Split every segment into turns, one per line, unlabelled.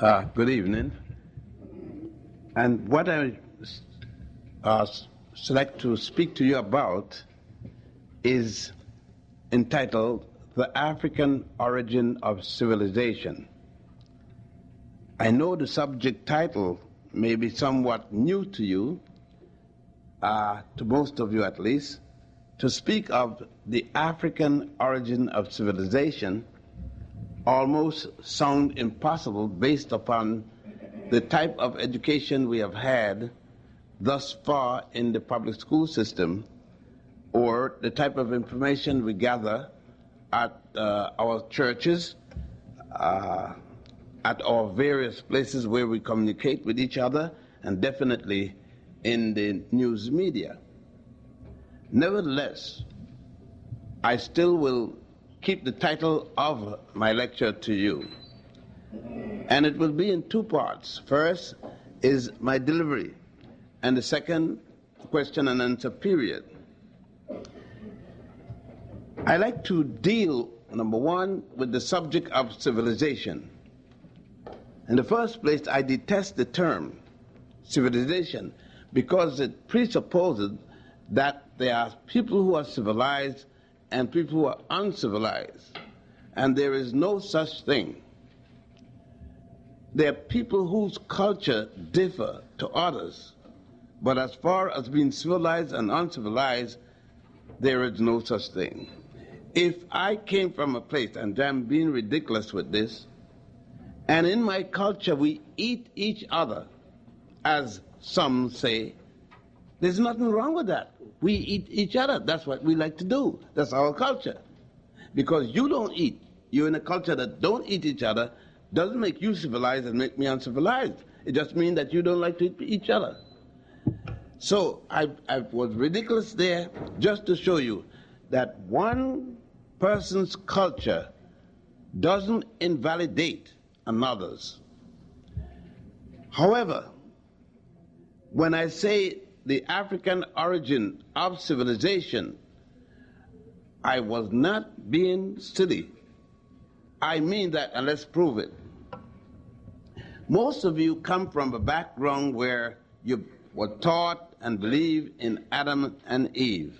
Good evening. And what I select to speak to you about is entitled The African Origin of Civilization. I know the subject title may be somewhat new to you, to most of you at least. To speak of the African origin of civilization almost sound impossible based upon the type of education we have had thus far in the public school system, or the type of information we gather at our churches, at our various places where we communicate with each other, and definitely in the news media. Nevertheless, I still will keep the title of my lecture to you. And it will be in two parts. First is my delivery, and the second, question and answer period. I like to deal, number one, with the subject of civilization. In the first place, I detest the term civilization because it presupposes that there are people who are civilized and people who are uncivilized, and there is no such thing. There are people whose culture differ to others, but as far as being civilized and uncivilized, there is no such thing. If I came from a place, and I'm being ridiculous with this, and in my culture we eat each other, as some say, there's nothing wrong with that. We eat each other. That's what we like to do. That's our culture. Because you don't eat, you're in a culture that don't eat each other, doesn't make you civilized and make me uncivilized. It just means that you don't like to eat each other. So I was ridiculous there just to show you that one person's culture doesn't invalidate another's. However, when I say the African origin of civilization, I was not being silly. I mean that, and let's prove it. Most of you come from a background where you were taught and believed in Adam and Eve.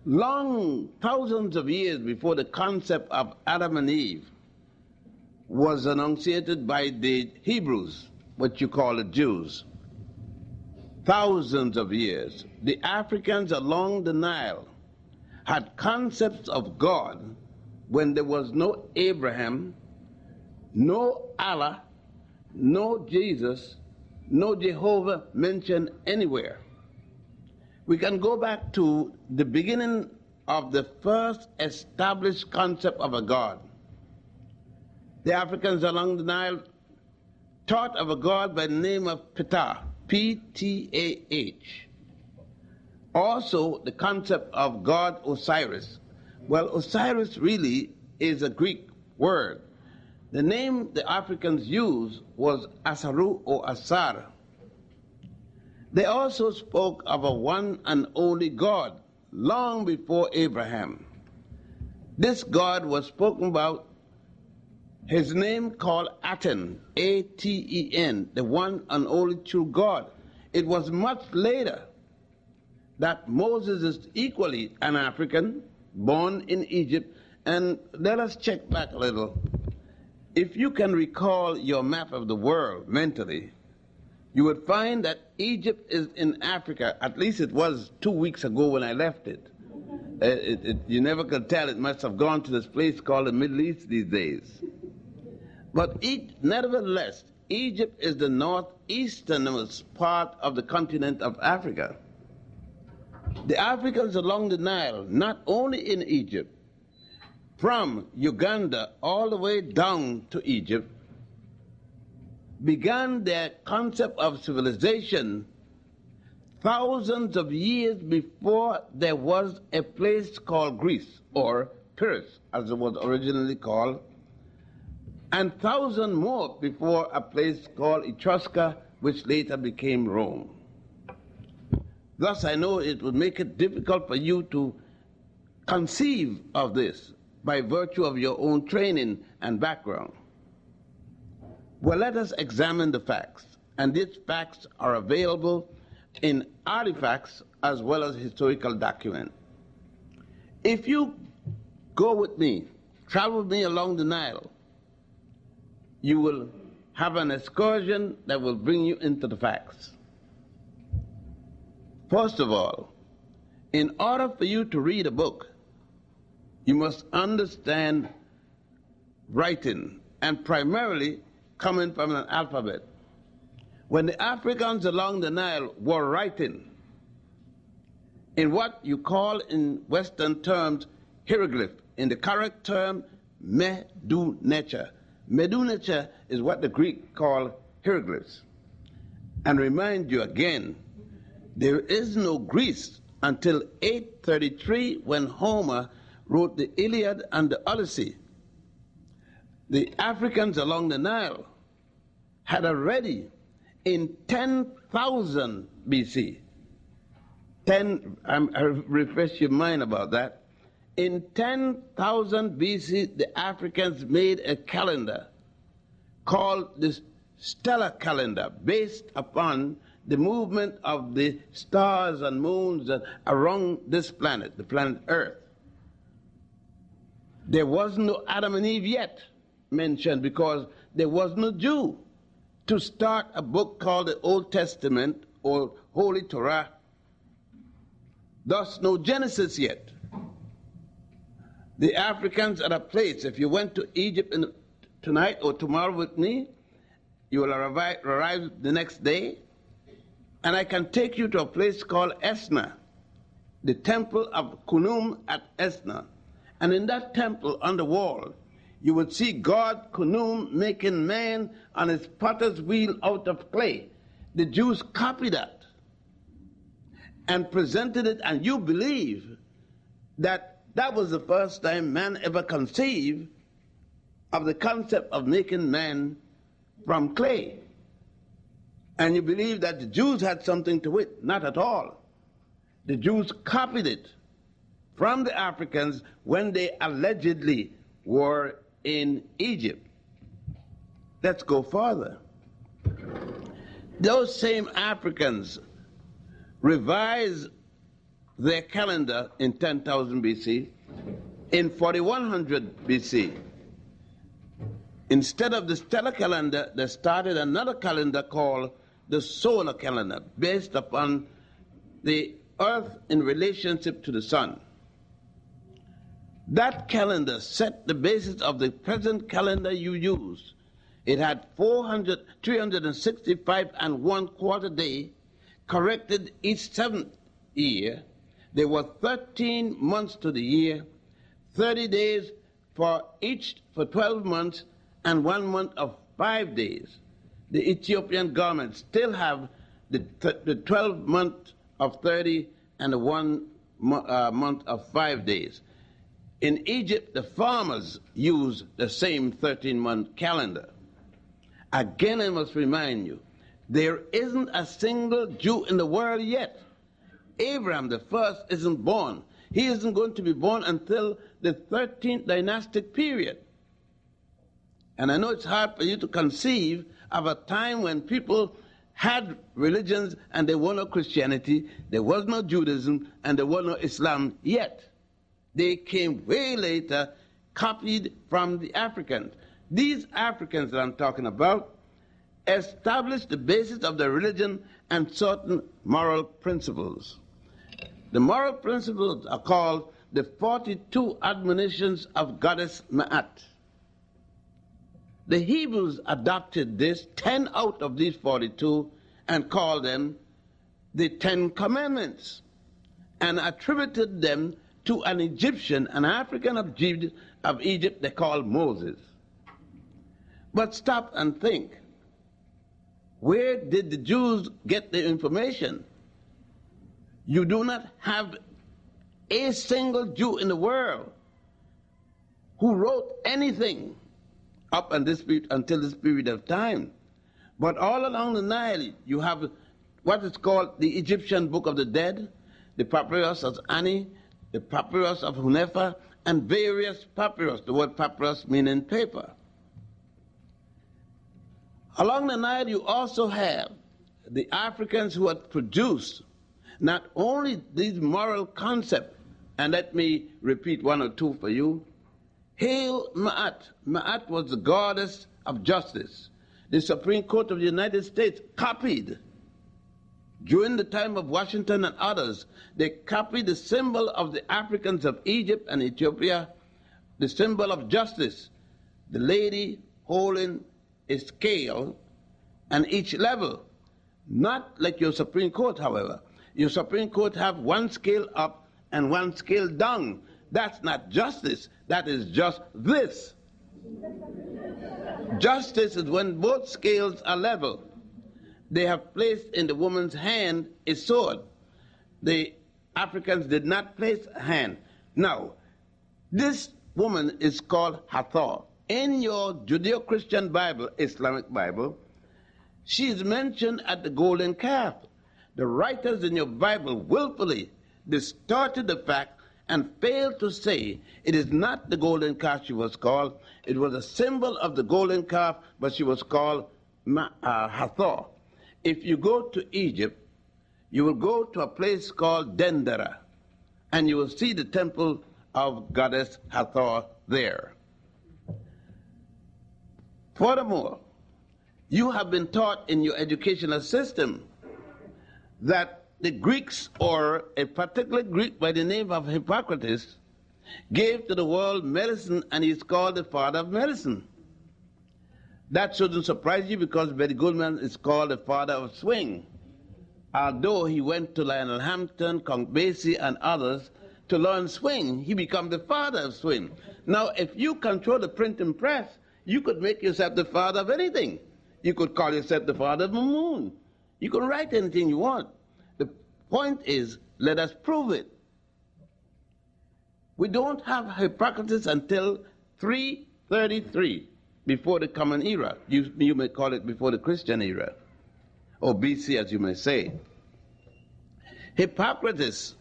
Long, thousands of years before the concept of Adam and Eve was enunciated by the Hebrews, what you call the Jews. Thousands of years, the Africans along the Nile had concepts of God when there was no Abraham, no Allah, no Jesus, no Jehovah mentioned anywhere. We can go back to the beginning of the first established concept of a God. The Africans along the Nile taught of a God by the name of Ptah, P-T-A-H. Also, the concept of God Osiris. Well, Osiris really is a Greek word. The name the Africans used was Asaru or Asar. They also spoke of a one and only God long before Abraham. This God was spoken about, his name called Aten, A-T-E-N, the one and only true God. It was much later that Moses is equally an African, born in Egypt. And let us check back a little. If you can recall your map of the world mentally, you would find that Egypt is in Africa. At least it was 2 weeks ago when I left it. You never could tell. It must have gone to this place called the Middle East these days. But nevertheless, Egypt is the northeasternmost part of the continent of Africa. The Africans along the Nile, not only in Egypt, from Uganda all the way down to Egypt, began their concept of civilization thousands of years before there was a place called Greece, or Paris, as it was originally called, and thousands more before a place called Etrusca, which later became Rome. Thus, I know it would make it difficult for you to conceive of this by virtue of your own training and background. Well, let us examine the facts. And these facts are available in artifacts as well as historical documents. If you go with me, travel with me along the Nile, you will have an excursion that will bring you into the facts. First of all, in order for you to read a book, you must understand writing, and primarily coming from an alphabet. When the Africans along the Nile were writing in what you call in Western terms hieroglyph, in the correct term Medunecha. Medunecha is what the Greek call hieroglyphs. And remind you again, there is no Greece until 833 when Homer wrote the Iliad and the Odyssey. The Africans along the Nile had already in 10,000 BC, I refresh your mind about that. In 10,000 BC, the Africans made a calendar called the stellar calendar, based upon the movement of the stars and moons around this planet, the planet Earth. There was no Adam and Eve yet mentioned because there was no Jew to start a book called the Old Testament or Holy Torah. Thus, no Genesis yet. The Africans at a place, if you went to Egypt tonight or tomorrow with me, you will arrive the next day, and I can take you to a place called Esna, the temple of Khnum at Esna. And in that temple on the wall, you would see God Khnum making man on his potter's wheel out of clay. The Jews copied that and presented it, and you believe that that was the first time man ever conceived of the concept of making man from clay. And you believe that the Jews had something to it. Not at all. The Jews copied it from the Africans when they allegedly were in Egypt. Let's go further. Those same Africans revised their calendar in 10,000 BC. In 4100 BC, instead of the stellar calendar, they started another calendar called the solar calendar, based upon the Earth in relationship to the sun. That calendar set the basis of the present calendar you use. It had 365 and 1/4 day, corrected each 7th year. There were 13 months to the year, 30 days for 12 months, and 1 month of 5 days. The Ethiopian government still have the 12 month of 30 and the 1 month of 5 days. In Egypt, the farmers use the same 13-month calendar. Again, I must remind you, there isn't a single Jew in the world yet. Abraham the first isn't born. He isn't going to be born until the 13th dynastic period. And I know it's hard for you to conceive of a time when people had religions and there was no Christianity, there was no Judaism, and there was no Islam yet. They came way later, copied from the Africans. These Africans that I'm talking about established the basis of their religion and certain moral principles. The moral principles are called the 42 admonitions of Goddess Ma'at. The Hebrews adopted this, 10 out of these 42, and called them the 10 Commandments, and attributed them to an Egyptian, an African of Egypt they called Moses. But stop and think. Where did the Jews get the information? You do not have a single Jew in the world who wrote anything up until this period of time. But all along the Nile, you have what is called the Egyptian Book of the Dead, the Papyrus of Ani, the Papyrus of Hunefa, and various papyrus, the word papyrus meaning paper. Along the Nile, you also have the Africans who had produced not only these moral concepts, and let me repeat one or two for you. Hail Ma'at. Ma'at was the goddess of justice. The Supreme Court of the United States copied, during the time of Washington and others, they copied the symbol of the Africans of Egypt and Ethiopia, the symbol of justice, the lady holding a scale and each level. Not like your Supreme Court, however. Your Supreme Court have one scale up and one scale down. That's not justice. That is just this. Justice is when both scales are level. They have placed in the woman's hand a sword. The Africans did not place a hand. Now, this woman is called Hathor. In your Judeo-Christian Bible, Islamic Bible, she is mentioned at the golden calf. The writers in your Bible willfully distorted the fact and failed to say it is not the golden calf she was called. It was a symbol of the golden calf, but she was called Hathor. If you go to Egypt, you will go to a place called Dendera, and you will see the temple of goddess Hathor there. Furthermore, you have been taught in your educational system that the Greeks, or a particular Greek by the name of Hippocrates, gave to the world medicine, and he's called the father of medicine. That shouldn't surprise you, because Betty Goodman is called the father of swing. Although he went to Lionel Hampton, Count Basie, and others to learn swing, he became the father of swing. Now, if you control the printing press, you could make yourself the father of anything. You could call yourself the father of the moon. You can write anything you want. The point is, let us prove it. We don't have Hippocrates until 333, before the Common Era. You may call it before the Christian era, or BC, as you may say. Hippocrates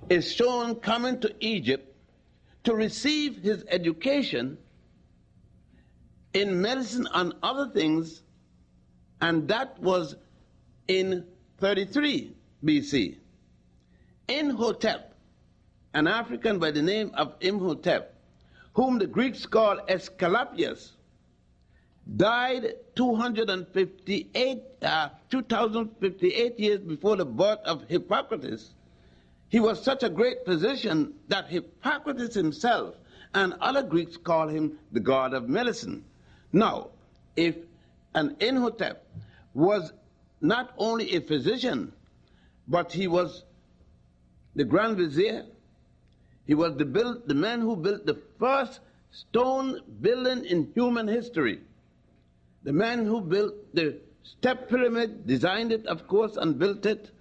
is shown coming to Egypt to receive his education in medicine and other things, and that was in 33 BC. Imhotep, an African by the name of Imhotep, whom the Greeks call Esculapius, died 2058 years before the birth of Hippocrates. He was such a great physician that Hippocrates himself and other Greeks call him the god of medicine. Now, if an Imhotep was not only a physician, but he was the Grand Vizier, he was the man who built the first stone building in human history, the man who built the step pyramid, designed it, of course, and built it.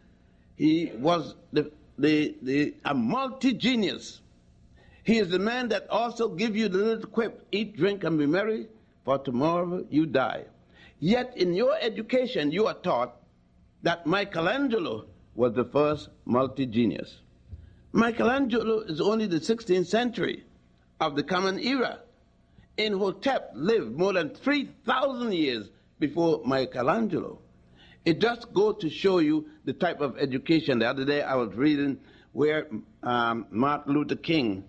He was a multi-genius. He is the man that also gives you the little quip, eat, drink, and be merry, for tomorrow you die. Yet in your education, you are taught that Michelangelo was the first multi-genius. Michelangelo is only the 16th century of the Common Era. Imhotep lived more than 3,000 years before Michelangelo. It just goes to show you the type of education. The other day I was reading where Martin Luther King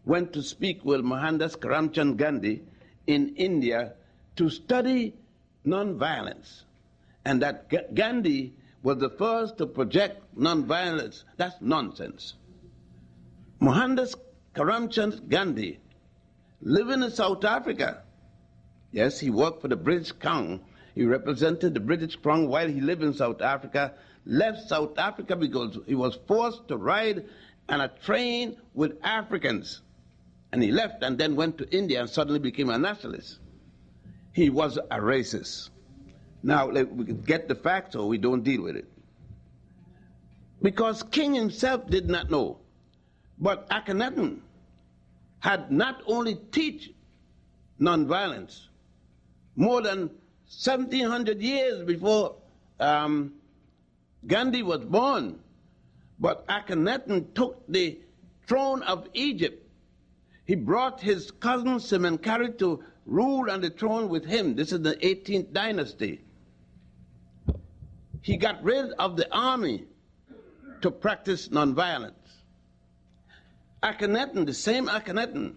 went to speak with Mohandas Karamchand Gandhi in India to study nonviolence, and that Gandhi was the first to project nonviolence. That's nonsense. Mohandas Karamchand Gandhi, living in South Africa, yes, he worked for the British Crown. He represented the British Crown while he lived in South Africa, left South Africa because he was forced to ride on a train with Africans. And he left and then went to India and suddenly became a nationalist. He was a racist. Now, we can get the facts or we don't deal with it. Because King himself did not know. But Akhenaten had not only teach nonviolence more than 1,700 years before Gandhi was born, but Akhenaten took the throne of Egypt. He brought his cousin Semencheri to rule on the throne with him. This is the 18th dynasty. He got rid of the army to practice nonviolence. Akhenaten, the same Akhenaten,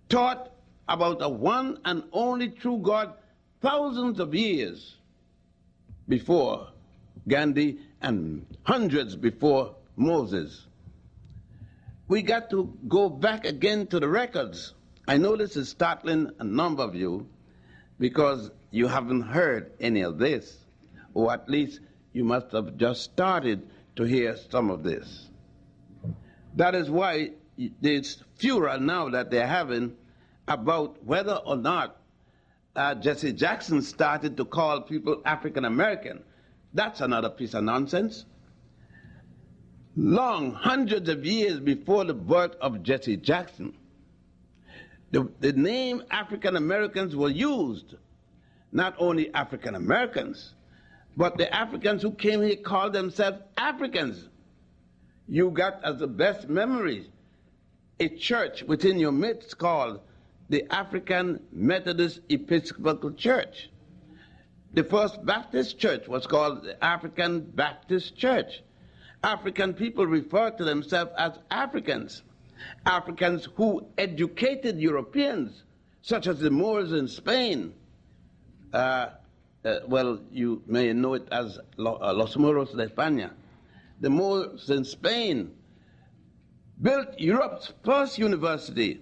taught about a one and only true God thousands of years before Gandhi and hundreds before Moses. We got to go back again to the records. I know this is startling a number of you because you haven't heard any of this, or at least you must have just started to hear some of this. That is why there's furor now that they're having about whether or not Jesse Jackson started to call people African American. That's another piece of nonsense. Long, hundreds of years before the birth of Jesse Jackson, the name African Americans were used. Not only African Americans, but the Africans who came here called themselves Africans. You got, as the best memory, a church within your midst called the African Methodist Episcopal Church. The First Baptist Church was called the African Baptist Church. African people refer to themselves as Africans. Africans who educated Europeans, such as the Moors in Spain. Well, you may know it as Los Moros de España. The Moors in Spain built Europe's first university,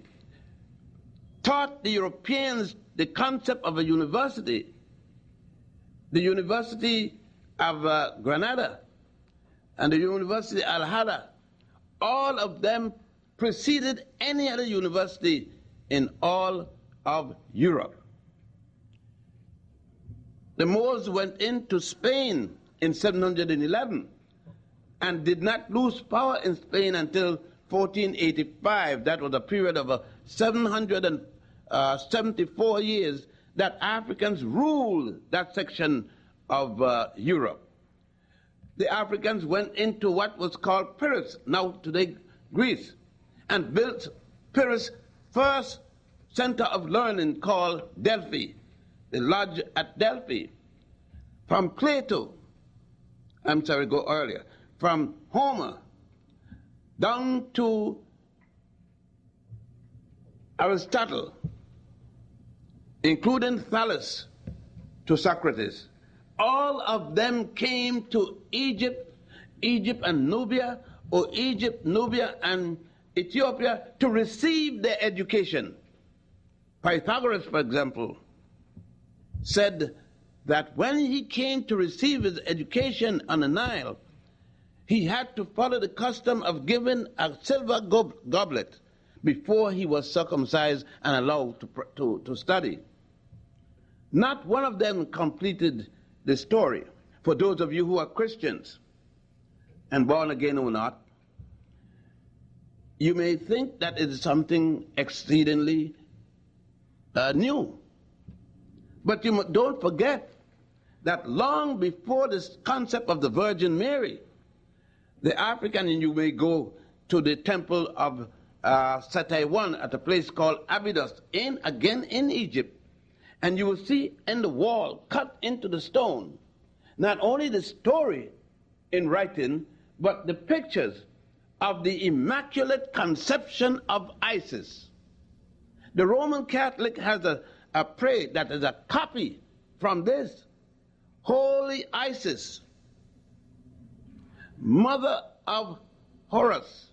taught the Europeans the concept of a university, the University of Granada and the University Al-Hada. All of them preceded any other university in all of Europe. The Moors went into Spain in 711 and did not lose power in Spain until 1485. That was a period of 774 years that Africans ruled that section of Europe. The Africans went into what was called Pyrrhus, now today Greece, and built Pyrrhus' first center of learning called Delphi, the lodge at Delphi. From Plato, go earlier, from Homer down to Aristotle, including Thales to Socrates, all of them came to Egypt and Nubia, or Egypt, Nubia, and Ethiopia to receive their education. Pythagoras, for example, said that when he came to receive his education on the Nile, he had to follow the custom of giving a silver goblet before he was circumcised and allowed to study. Not one of them completed the story. For those of you who are Christians, and born again or not, you may think that it is something exceedingly new. But you don't forget that long before this concept of the Virgin Mary, the African, and you may go to the temple of Satay at a place called Abydos, again in Egypt, and you will see in the wall, cut into the stone, not only the story in writing, but the pictures of the Immaculate Conception of Isis. The Roman Catholic has a prayer that is a copy from this. Holy Isis, Mother of Horus,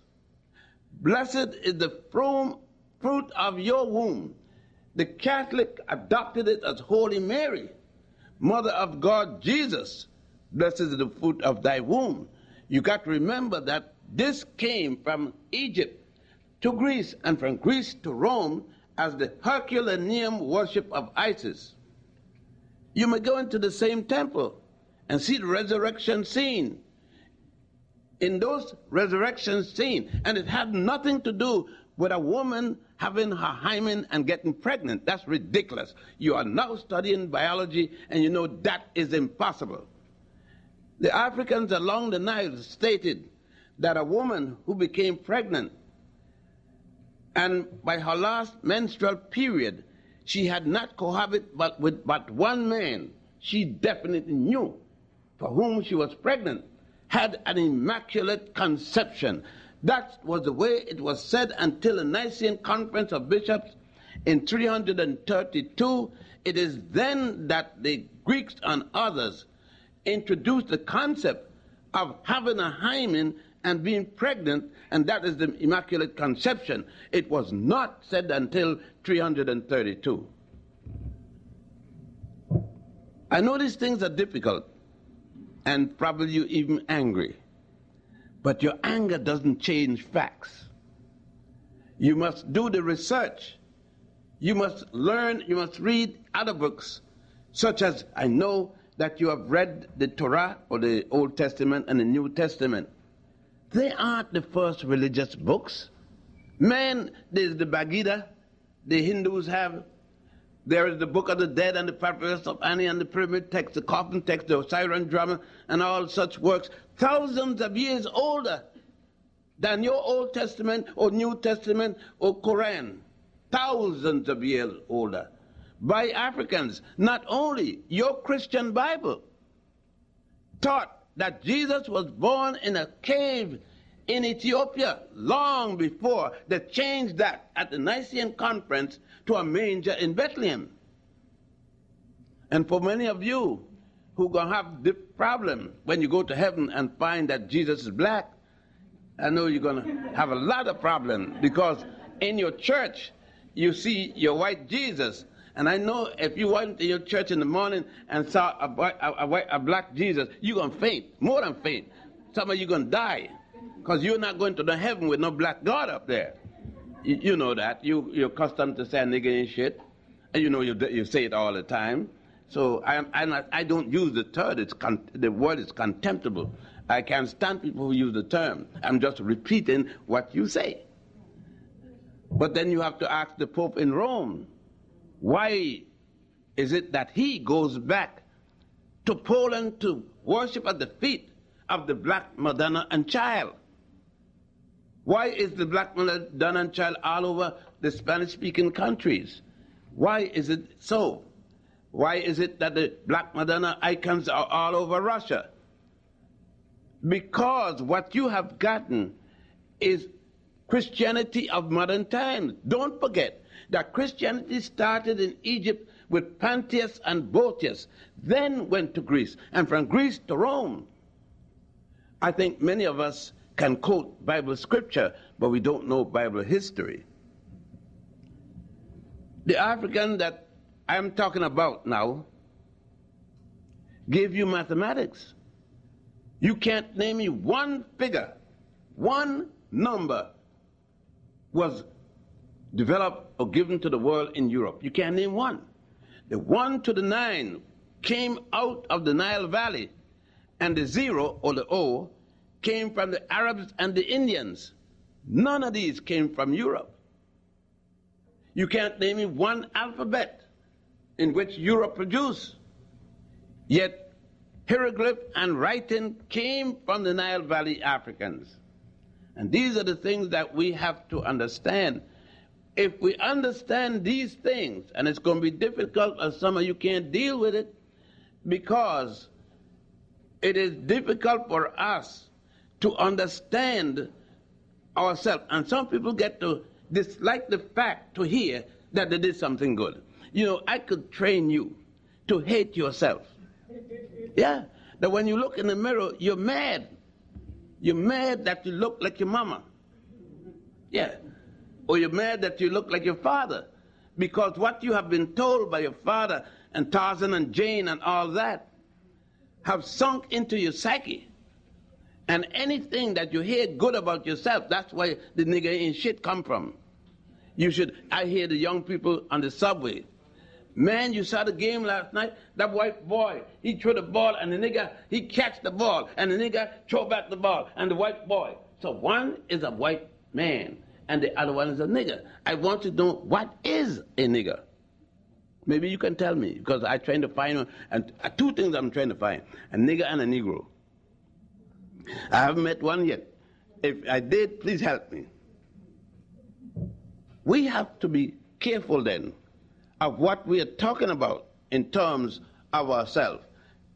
blessed is the fruit of your womb. The Catholic adopted it as Holy Mary, Mother of God Jesus, blessed is the fruit of thy womb. You got to remember that this came from Egypt to Greece, and from Greece to Rome as the Herculaneum worship of Isis. You may go into the same temple and see the resurrection scene. In those resurrection scenes, and it had nothing to do with a woman having her hymen and getting pregnant. That's ridiculous. You are now studying biology and you know that is impossible. The Africans along the Nile stated that a woman who became pregnant And by her last menstrual period, she had not cohabited with but one man she definitely knew, for whom she was pregnant, had an immaculate conception. That was the way it was said until the Nicene Conference of Bishops in 332. It is then that the Greeks and others introduced the concept of having a hymen and being pregnant, and that is the Immaculate Conception. It was not said until 332. I know these things are difficult, and probably you're even angry. But your anger doesn't change facts. You must do the research. You must learn, you must read other books, such as I know that you have read the Torah, or the Old Testament and the New Testament. They aren't the first religious books. Man, there's the Bhagavad Gita, the Hindus have. There is the Book of the Dead and the Papyrus of Ani and the Pyramid Text, the Coffin Text, the Osirian Drama, and all such works, thousands of years older than your Old Testament or New Testament or Quran. Thousands of years older. By Africans. Not only your Christian Bible taught that Jesus was born in a cave in Ethiopia long before they changed that at the Nicene Conference to a manger in Bethlehem. And for many of you who are going to have the problem when you go to heaven and find that Jesus is black, I know you're going to have a lot of problems, because in your church you see your white Jesus. And I know if you went to your church in the morning and saw a black Jesus, you're going to faint, more than faint. Some of you are going to die, because you're not going to the heaven with no black God up there. You know that. You're accustomed to saying nigga and shit, and you know you say it all the time. So I don't use the term. The word is contemptible. I can't stand people who use the term. I'm just repeating what you say. But then you have to ask the Pope in Rome, why is it that he goes back to Poland to worship at the feet of the black Madonna and child? Why is the black Madonna and child all over the Spanish-speaking countries? Why is it so? Why is it that the black Madonna icons are all over Russia? Because what you have gotten is Christianity of modern times. Don't forget that Christianity started in Egypt with Pantheus and Boetius, then went to Greece, and from Greece to Rome. I think many of us can quote Bible scripture, but we don't know Bible history. The African that I'm talking about now gave you mathematics. You can't name me one figure, one number was developed or given to the world in Europe. You can't name one. The 1 to the 9 came out of the Nile Valley, and the 0 or the O came from the Arabs and the Indians. None of these came from Europe. You can't name me one alphabet in which Europe produced. Yet hieroglyph and writing came from the Nile Valley Africans. And these are the things that we have to understand. If we understand these things, and it's going to be difficult, and some of you can't deal with it, because it is difficult for us to understand ourselves. And some people get to dislike the fact to hear that they did something good. You know, I could train you to hate yourself. Yeah, that when you look in the mirror, you're mad. You're mad that you look like your mama. Yeah. Or you're mad that you look like your father. Because what you have been told by your father and Tarzan and Jane and all that have sunk into your psyche. And anything that you hear good about yourself, that's where the nigger ain't shit come from. I hear the young people on the subway. Man, you saw the game last night? That white boy, he threw the ball, and the nigger, he catch the ball, and the nigger throw back the ball, and the white boy. So one is a white man, and the other one is a nigger. I want to know, what is a nigger? Maybe you can tell me, because I'm trying to find, and two things I'm trying to find, a nigger and a negro. I haven't met one yet. If I did, please help me. We have to be careful then of what we are talking about in terms of ourselves.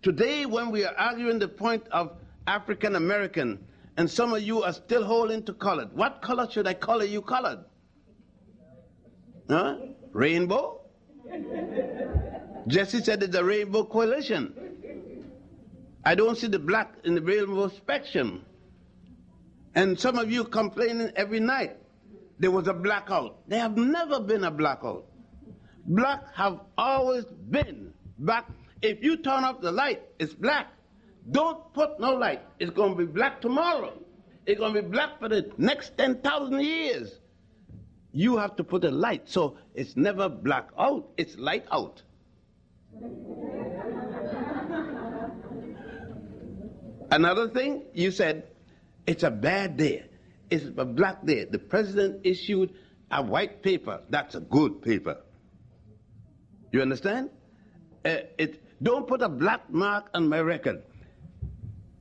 Today, when we are arguing the point of African American, and some of you are still holding to colored, what color should I color you colored? Huh? Rainbow? Jesse said it's a rainbow coalition. I don't see the black in the rainbow spectrum. And some of you complaining every night there was a blackout. There have never been a blackout. Black have always been black. If you turn off the light, it's black. Don't put no light. It's going to be black tomorrow. It's going to be black for the next 10,000 years. You have to put a light, so it's never black out, it's light out. Another thing, you said, it's a bad day. It's a black day. The president issued a white paper. That's a good paper. You understand? Don't put a black mark on my record.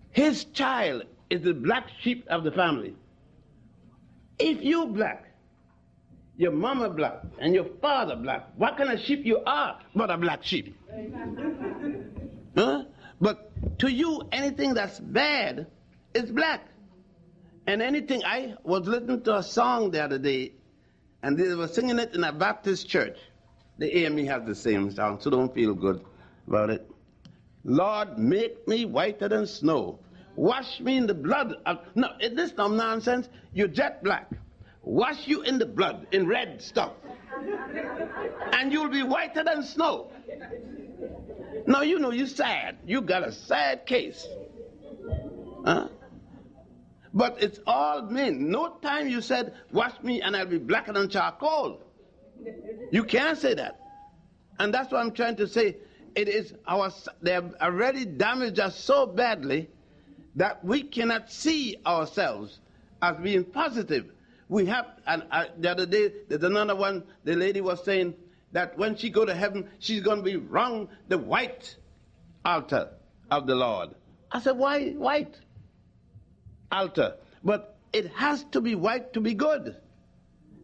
His child is the black sheep of the family. If you black, your mama black, and your father black, what kind of sheep you are but a black sheep? Huh? But to you, anything that's bad is black. And anything, I was listening to a song the other day, and they were singing it in a Baptist church. The AME has the same song, so don't feel good about it. Lord, make me whiter than snow. Wash me in the blood of... No, this is no nonsense. You're jet black. Wash you in the blood, in red stuff. And you'll be whiter than snow. Now, you know you're sad. You got a sad case. Huh? But it's all men. No time you said, wash me and I'll be blacker than charcoal. You can't say that. And that's what I'm trying to say. It is they have already damaged us so badly that we cannot see ourselves as being positive. We have, and the other day, there's another one, the lady was saying that when she go to heaven, she's going to be wrong the white altar of the Lord. I said, why white altar? But it has to be white to be good.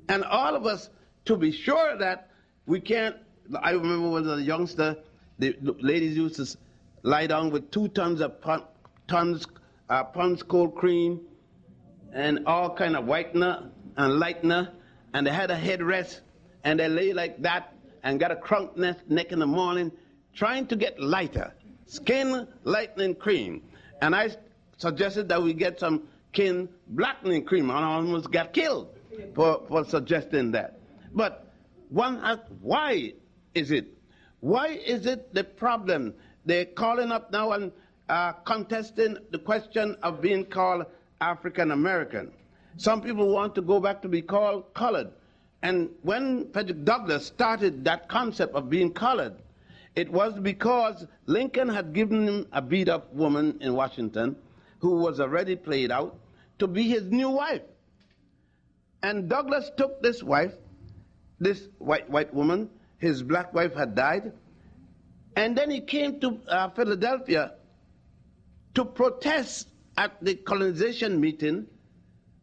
And all of us, to be sure that we can't, I remember when I was a youngster, the ladies used to lie down with 2 tons of Pond's cold cream and all kind of whitener and lightener, and they had a headrest, and they lay like that and got a crunk neck in the morning trying to get lighter, skin lightening cream. And I suggested that we get some skin blackening cream, and I almost got killed for suggesting that. But one asks, why is it? Why is it the problem? They're calling up now and contesting the question of being called African American. Some people want to go back to be called colored. And when Frederick Douglass started that concept of being colored, it was because Lincoln had given him a beat-up woman in Washington who was already played out to be his new wife. And Douglass took this wife, this white woman, his black wife had died, and then he came to Philadelphia to protest at the colonization meeting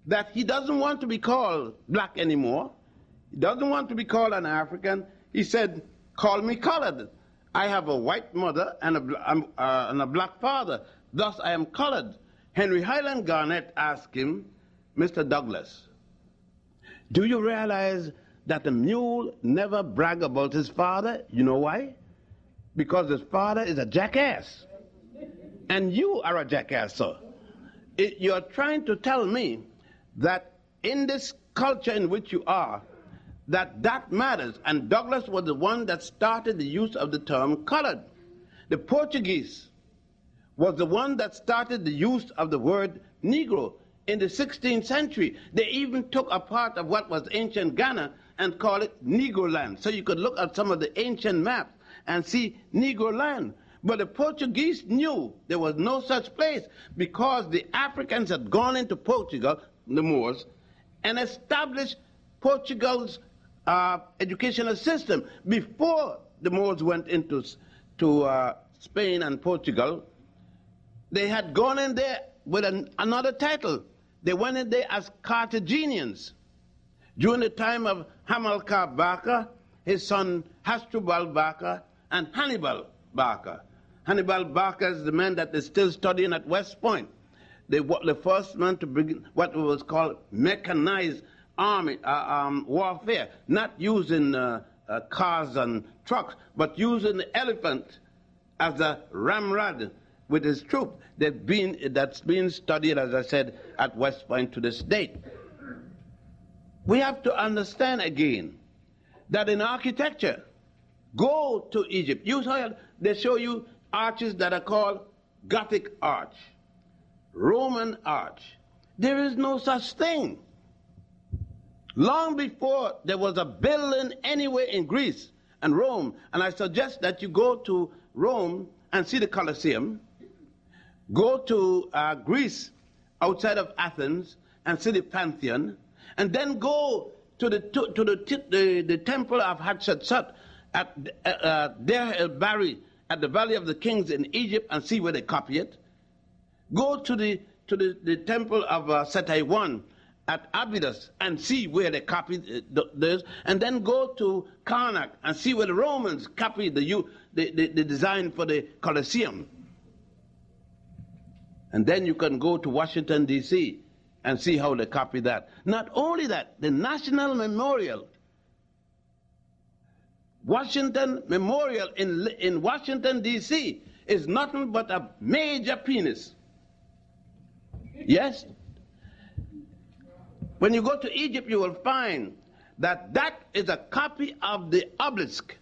that he doesn't want to be called black anymore. He doesn't want to be called an African. He said, call me colored. I have a white mother and a black father. Thus I am colored. Henry Highland Garnet asked him, Mr. Douglass, do you realize that a mule never brag about his father? You know why? Because his father is a jackass. And you are a jackass, sir. You're trying to tell me that in this culture in which you are, that matters. And Douglass was the one that started the use of the term colored. The Portuguese was the one that started the use of the word Negro in the 16th century. They even took a part of what was ancient Ghana and called it Negro land. So you could look at some of the ancient maps and see Negro land. But the Portuguese knew there was no such place because the Africans had gone into Portugal, the Moors, and established Portugal's educational system. Before the Moors went into Spain and Portugal, they had gone in there with another title. They went in there as Carthaginians. During the time of Hamilcar Barca, his son Hasdrubal Barca, and Hannibal Barca. Hannibal Barca is the man that is still studying at West Point. The first man to begin what was called mechanized army warfare, not using cars and trucks, but using the elephant as a ramrod with his troop. That's being studied, as I said, at West Point to this date. We have to understand again that in architecture, go to Egypt. They show you arches that are called Gothic arch, Roman arch. There is no such thing. Long before there was a building anywhere in Greece and Rome, and I suggest that you go to Rome and see the Colosseum, go to Greece outside of Athens and see the Pantheon, and then go to the temple of Hatshepsut at Deir el-Bahari at the Valley of the Kings in Egypt and see where they copy it. Go to the temple of Setaiwan at Abydos and see where they copied this, and then go to Karnak and see where the Romans copied the design for the Colosseum. And then you can go to Washington, D.C. and see how they copy that. Not only that, the National Memorial, Washington Memorial in Washington, D.C. is nothing but a major penis. Yes? When you go to Egypt, you will find that that is a copy of the obelisk.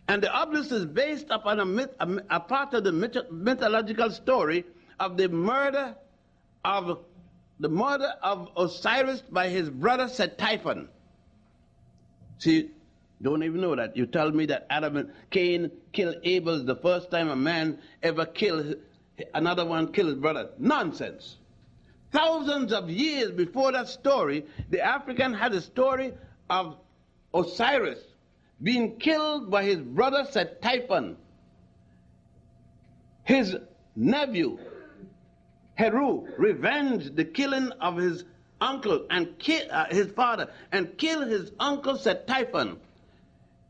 And the obelisk is based upon a part of the mythological story of the murder of Osiris by his brother Set-Typhon. See, don't even know that. You tell me that Adam and Cain killed Abel the first time a man ever killed another one, killed his brother. Nonsense. Thousands of years before that story, the African had a story of Osiris being killed by his brother Set-Typhon. His nephew, Heru, revenged the killing of his uncle and his father, and killed his uncle Set-Typhon.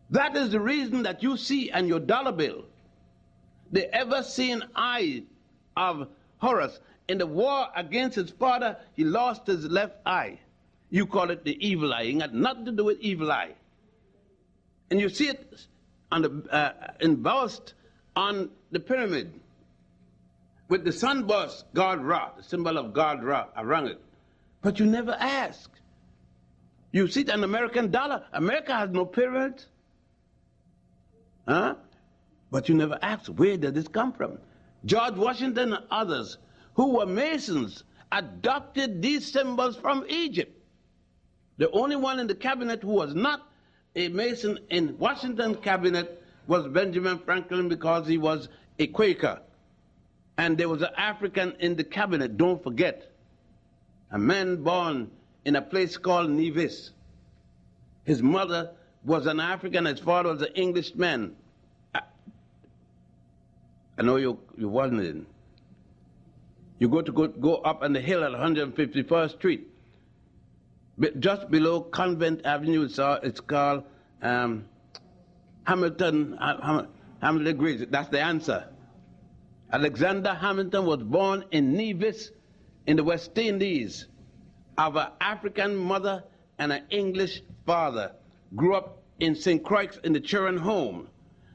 That is the reason that you see on your dollar bill the ever-seen eye of Horus. In the war against his father, he lost his left eye. You call it the evil eye. It had nothing to do with evil eye. And you see it on embossed on the pyramid with the sunburst, God Ra, the symbol of God Ra around it. But you never ask. You see it on American dollar. America has no pyramids. Huh? But you never ask, where did this come from? George Washington and others who were Masons adopted these symbols from Egypt. The only one in the cabinet who was not a Mason in Washington cabinet was Benjamin Franklin, because he was a Quaker. And there was an African in the cabinet, don't forget. A man born in a place called Nevis. His mother was an African, his father was an Englishman. I know you wasn't in. You go up on the hill at 151st Street. Just below Convent Avenue, it's called Hamilton Gridge. That's the answer. Alexander Hamilton was born in Nevis in the West Indies of an African mother and an English father. Grew up in St. Croix in the Children home,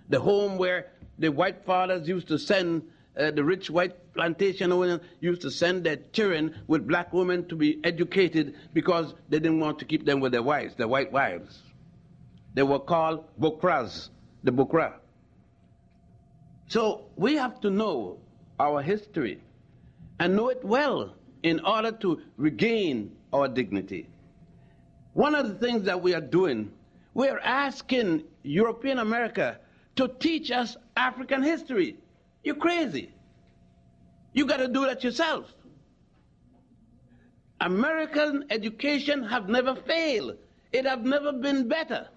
the home where the white fathers used to send the rich white plantation owners used to send their children with black women to be educated because they didn't want to keep them with their wives, their white wives. They were called Bokras, the Bokra. So we have to know our history and know it well in order to regain our dignity. One of the things that we are doing, we are asking European America to teach us African history. You're crazy. You got to do that yourself. American education have never failed. It have never been better.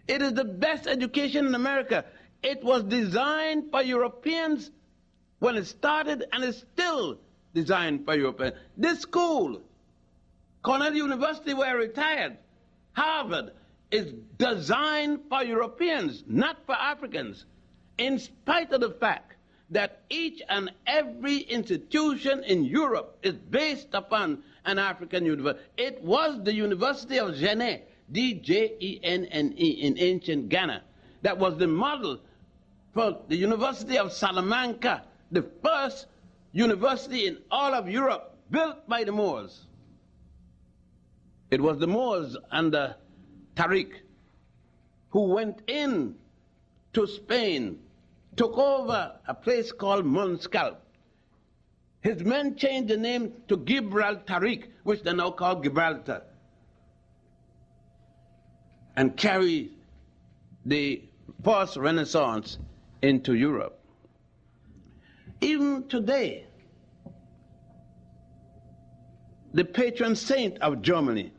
It is the best education in America. It was designed for Europeans when it started, and it's still designed for Europeans. This school Cornell University were retired. Harvard is designed for Europeans, not for Africans, in spite of the fact that each and every institution in Europe is based upon an African university. It was the University of Djenne, D-J-E-N-N-E, in ancient Ghana, that was the model for the University of Salamanca, the first university in all of Europe built by the Moors. It was the Moors under Tariq who went in to Spain, took over a place called Monscal. His men changed the name to Gibraltariq, which they now call Gibraltar, and carried the first Renaissance into Europe. Even today, the patron saint of Germany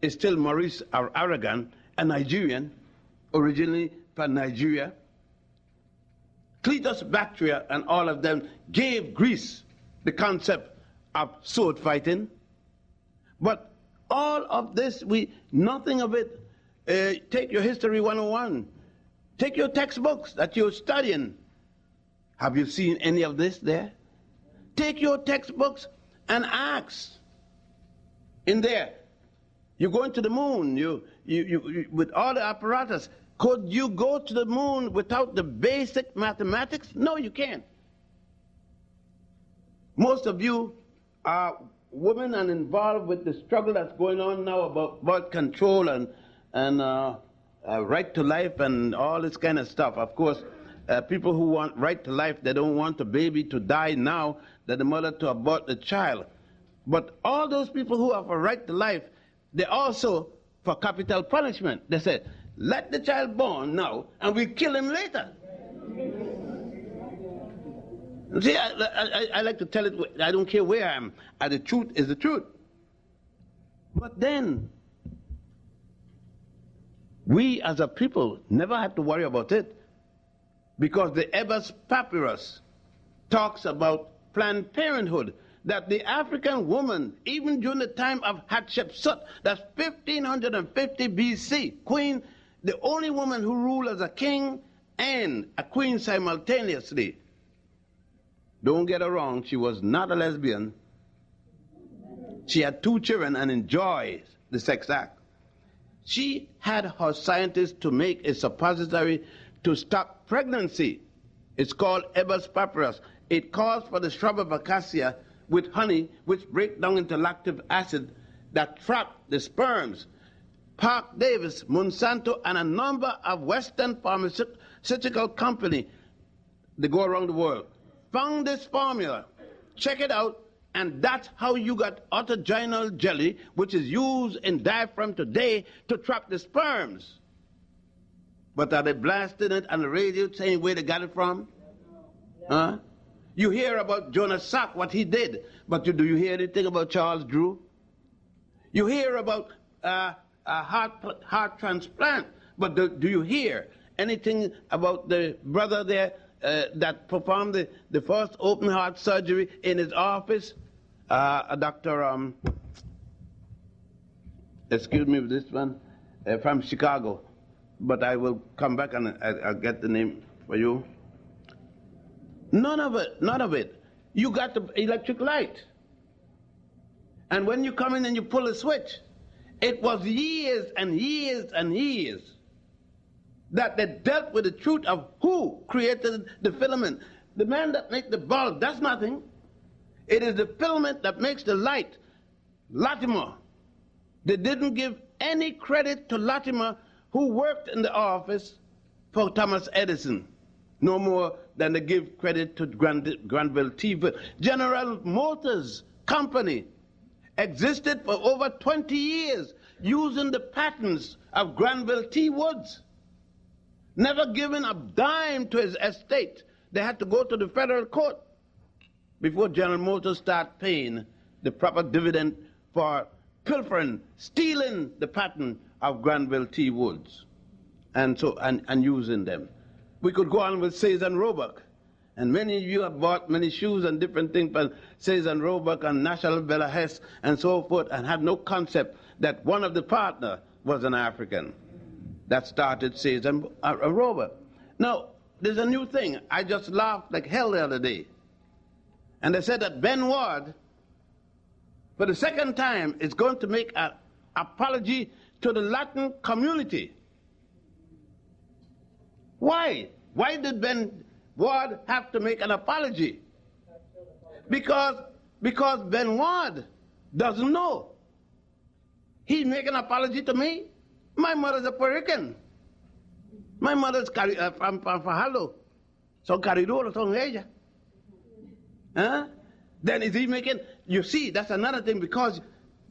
is still Maurice Aragon, a Nigerian, originally from Nigeria. Cletus Bactria and all of them gave Greece the concept of sword fighting. But all of this, nothing of it. Take your History 101. Take your textbooks that you're studying. Have you seen any of this there? Take your textbooks and ask. In there, you're going to the moon, you with all the apparatus. Could you go to the moon without the basic mathematics? No, you can't. Most of you are women and involved with the struggle that's going on now about birth control and right to life and all this kind of stuff. Of course, people who want right to life, they don't want the baby to die now, that the mother to abort the child. But all those people who have a right to life, they're also for capital punishment. They say, let the child born now, and we'll kill him later. See, I like to tell it, I don't care where I am. The truth is the truth. But then, we as a people never had to worry about it, because the Ebers Papyrus talks about Planned Parenthood, that the African woman, even during the time of Hatshepsut, that's 1550 BC, queen, the only woman who ruled as a king and a queen simultaneously. Don't get her wrong, she was not a lesbian. She had 2 children and enjoyed the sex act. She had her scientists to make a suppository to stop pregnancy. It's called Ebers Papyrus. It calls for the shrub of acacia with honey, which break down into lactic acid that trap the sperms. Park Davis, Monsanto, and a number of Western pharmaceutical companies that go around the world found this formula. Check it out, and that's how you got autogenal jelly, which is used in diaphragm today to trap the sperms. But are they blasting it on the radio saying where they got it from? Huh? You hear about Jonas Salk, what he did, but do you hear anything about Charles Drew? You hear about a heart transplant, but do you hear anything about the brother there that performed the first open heart surgery in his office? A doctor, excuse me with this one, from Chicago, but I will come back and I'll get the name for you. None of it. You got the electric light. And when you come in and you pull a switch, it was years and years and years that they dealt with the truth of who created the filament. The man that makes the bulb, that's nothing. It is the filament that makes the light. Latimer. They didn't give any credit to Latimer, who worked in the office for Thomas Edison. No more than they give credit to Granville T. General Motors Company existed for over 20 years using the patents of Granville T. Woods. Never given a dime to his estate. They had to go to the federal court before General Motors started paying the proper dividend for pilfering, stealing the patent of Granville T. Woods and using them. We could go on with Sayers and Roebuck And many of you have bought many shoes and different things from Says and Roebuck and National Bella Hess and so forth, and had no concept that one of the partner was an African that started Says and Roebuck. Now, there's a new thing. I just laughed like hell the other day. And they said that Ben Ward, for the second time, is going to make an apology to the Latin community. Why? Why did Ben Ward have to make an apology? Because Ben Ward doesn't know. He make an apology to me. My mother's a Puerto Rican. My mother's from Fajardo. Son Caridoro, son ella. Huh? Then is he making, you see, that's another thing, because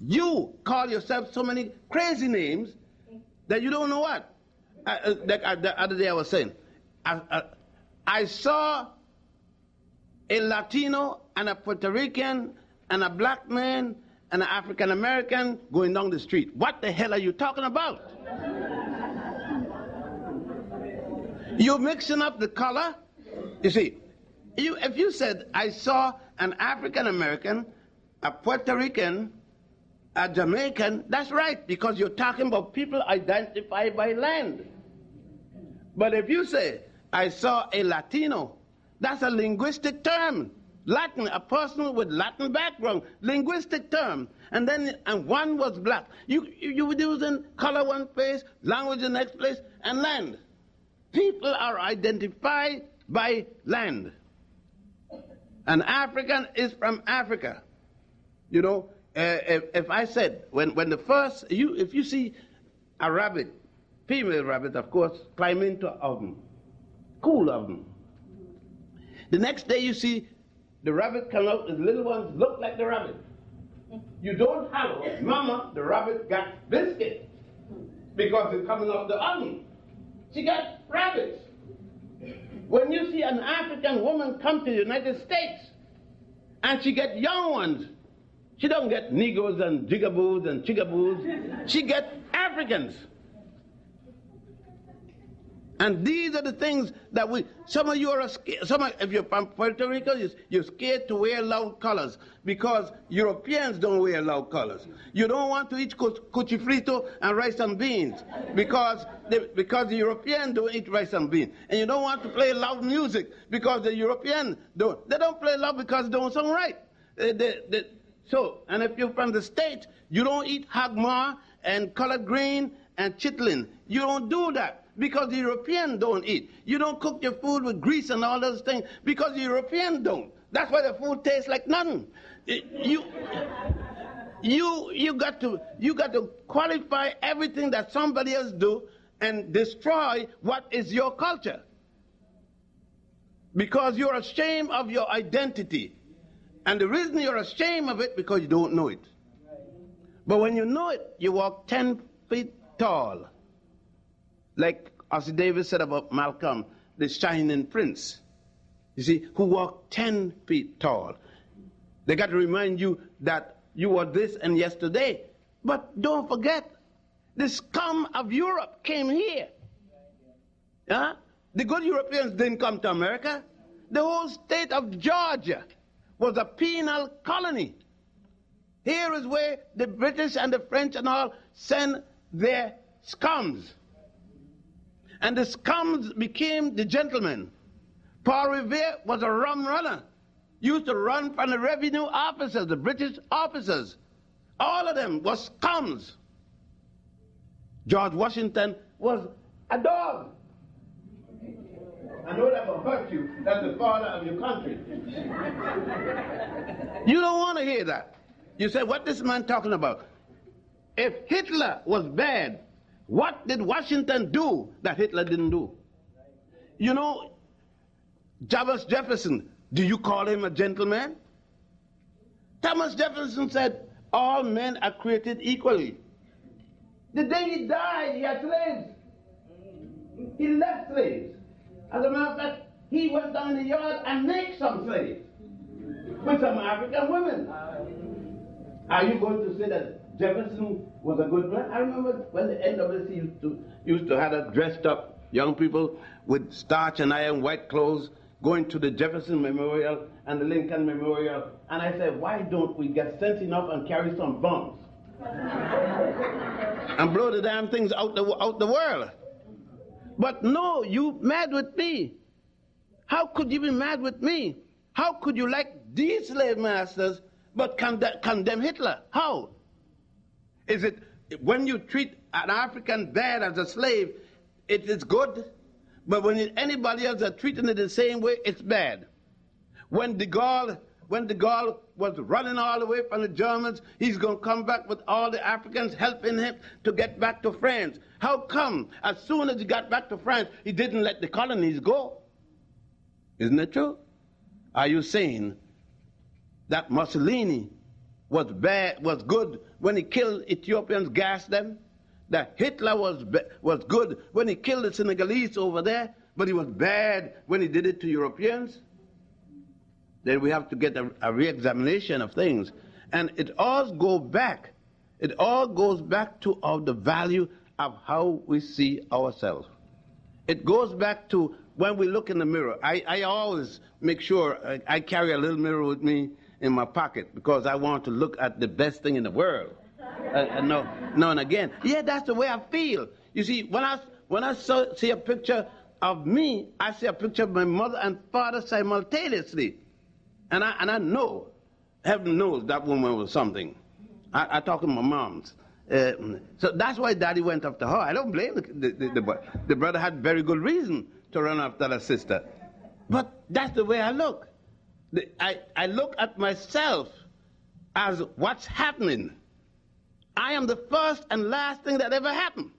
you call yourself so many crazy names that you don't know what. The other day I was saying, I saw a Latino and a Puerto Rican and a black man and an African American going down the street. What the hell are you talking about? You're mixing up the color. You see, if you said, I saw an African American, a Puerto Rican, a Jamaican, that's right, because you're talking about people identified by land. But if you say, I saw a Latino, that's a linguistic term. Latin, a person with Latin background, linguistic term. And one was black. You were using color one place, language the next place, and land. People are identified by land. An African is from Africa. You know, if I said, when the first, if you see a rabbit, female rabbit, of course, climb into an oven, cool oven. The next day you see the rabbit come out, and the little ones look like the rabbit. You don't hello, mama, the rabbit got biscuit because it's coming out the oven. She got rabbits. When you see an African woman come to the United States and she get young ones, she don't get Negroes and jigaboos and chigaboos. She get Africans. And these are the things that some of you are scared, if you're from Puerto Rico, you're scared to wear loud colors because Europeans don't wear loud colors. You don't want to eat cuchifrito and rice and beans because the Europeans don't eat rice and beans. And you don't want to play loud music because the Europeans don't. They don't play loud because it don't sound right. And if you're from the States, you don't eat hagma and collard green and chitlin. You don't do that. Because the Europeans don't eat. You don't cook your food with grease and all those things because the Europeans don't. That's why the food tastes like nothing. You got to qualify everything that somebody else do and destroy what is your culture. Because you're ashamed of your identity. And the reason you're ashamed of it because you don't know it. But when you know it, you walk 10 feet tall. Like Ossie Davis said about Malcolm, the shining prince, you see, who walked 10 feet tall. They got to remind you that you were this and yesterday. But don't forget, the scum of Europe came here. Huh? The good Europeans didn't come to America. The whole state of Georgia was a penal colony. Here is where the British and the French and all send their scums. And the scums became the gentlemen. Paul Revere was a rum runner. Used to run from the revenue officers, the British officers. All of them were scums. George Washington was a dog. I know that will hurt you. That's the father of your country. You don't want to hear that. You say, what this man talking about? If Hitler was bad, what did Washington do that Hitler didn't do? You know, Thomas Jefferson, do you call him a gentleman? Thomas Jefferson said, all men are created equally. The day he died, he had slaves. He left slaves. As a matter of fact, he went down the yard and made some slaves with some African women. Are you going to say that Jefferson was a good man? I remember when the NWC used to have dressed up young people with starch and iron white clothes going to the Jefferson Memorial and the Lincoln Memorial, and I said, why don't we get sense enough and carry some bombs and blow the damn things out the world? But no, you mad with me. How could you be mad with me? How could you like these slave masters but condemn Hitler? How? Is it when you treat an African bad as a slave, it is good? But when anybody else are treating it the same way, it's bad. When de Gaulle was running all the way from the Germans, he's going to come back with all the Africans helping him to get back to France. How come, as soon as he got back to France, he didn't let the colonies go? Isn't it true? Are you saying that Mussolini was good when he killed Ethiopians, gassed them? That Hitler was good when he killed the Senegalese over there, but he was bad when he did it to Europeans? Then we have to get a re-examination of things. And it all goes back to the value of how we see ourselves. It goes back to when we look in the mirror. I always make sure I carry a little mirror with me in my pocket because I want to look at the best thing in the world. Now and again. Yeah, that's the way I feel. You see, when I see a picture of me, I see a picture of my mother and father simultaneously. And I know, heaven knows that woman was something. I talk to my moms. So that's why Daddy went after her. I don't blame the boy. The brother had very good reason to run after the sister. But that's the way I look. I look at myself as what's happening. I am the first and last thing that ever happened.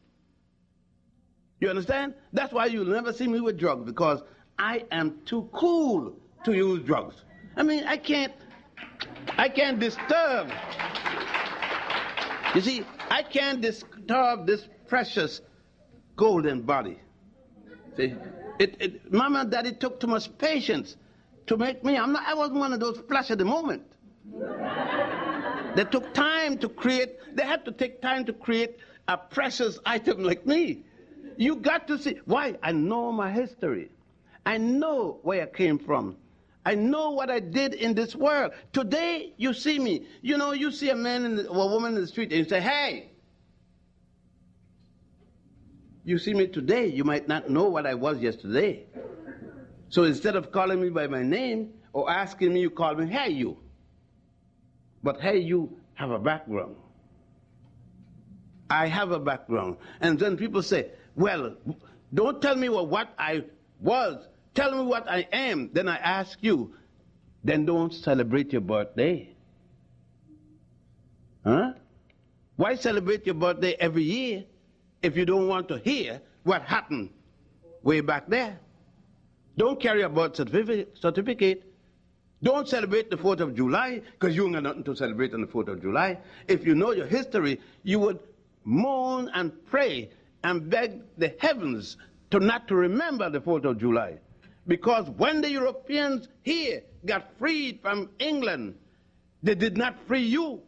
You understand? That's why you'll never see me with drugs, because I am too cool to use drugs. I mean, I can't disturb. You see, I can't disturb this precious golden body. See, Mama and Daddy took too much patience to make me. I wasn't one of those flash of the moment. They took time to create. They had to take time to create a precious item like me. You got to see why. I know my history. I know where I came from. I know what I did in this world. Today, you see me. You know, you see a man or a woman in the street and you say, hey. You see me today, you might not know what I was yesterday. So instead of calling me by my name or asking me, you call me, hey, you. But hey, you have a background. I have a background. And then people say, well, don't tell me what I was. Tell me what I am. Then I ask you, then don't celebrate your birthday. Huh? Why celebrate your birthday every year if you don't want to hear what happened way back there? Don't carry a birth certificate. Don't celebrate the 4th of July because you ain't got nothing to celebrate on the 4th of July. If you know your history, you would moan and pray and beg the heavens not to remember the 4th of July. Because when the Europeans here got freed from England, they did not free you.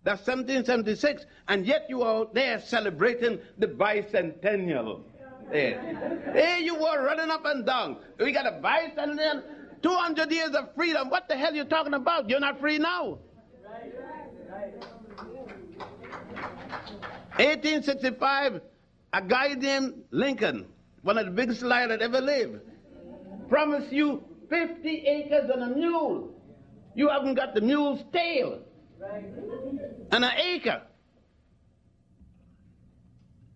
That's 1776. And yet you are there celebrating the bicentennial. Hey, you were running up and down. We got a bicentennial, 200 years of freedom. What the hell are you talking about? You're not free now. 1865, a guy named Lincoln, one of the biggest liars that ever lived, promised you 50 acres and a mule. You haven't got the mule's tail. And an acre.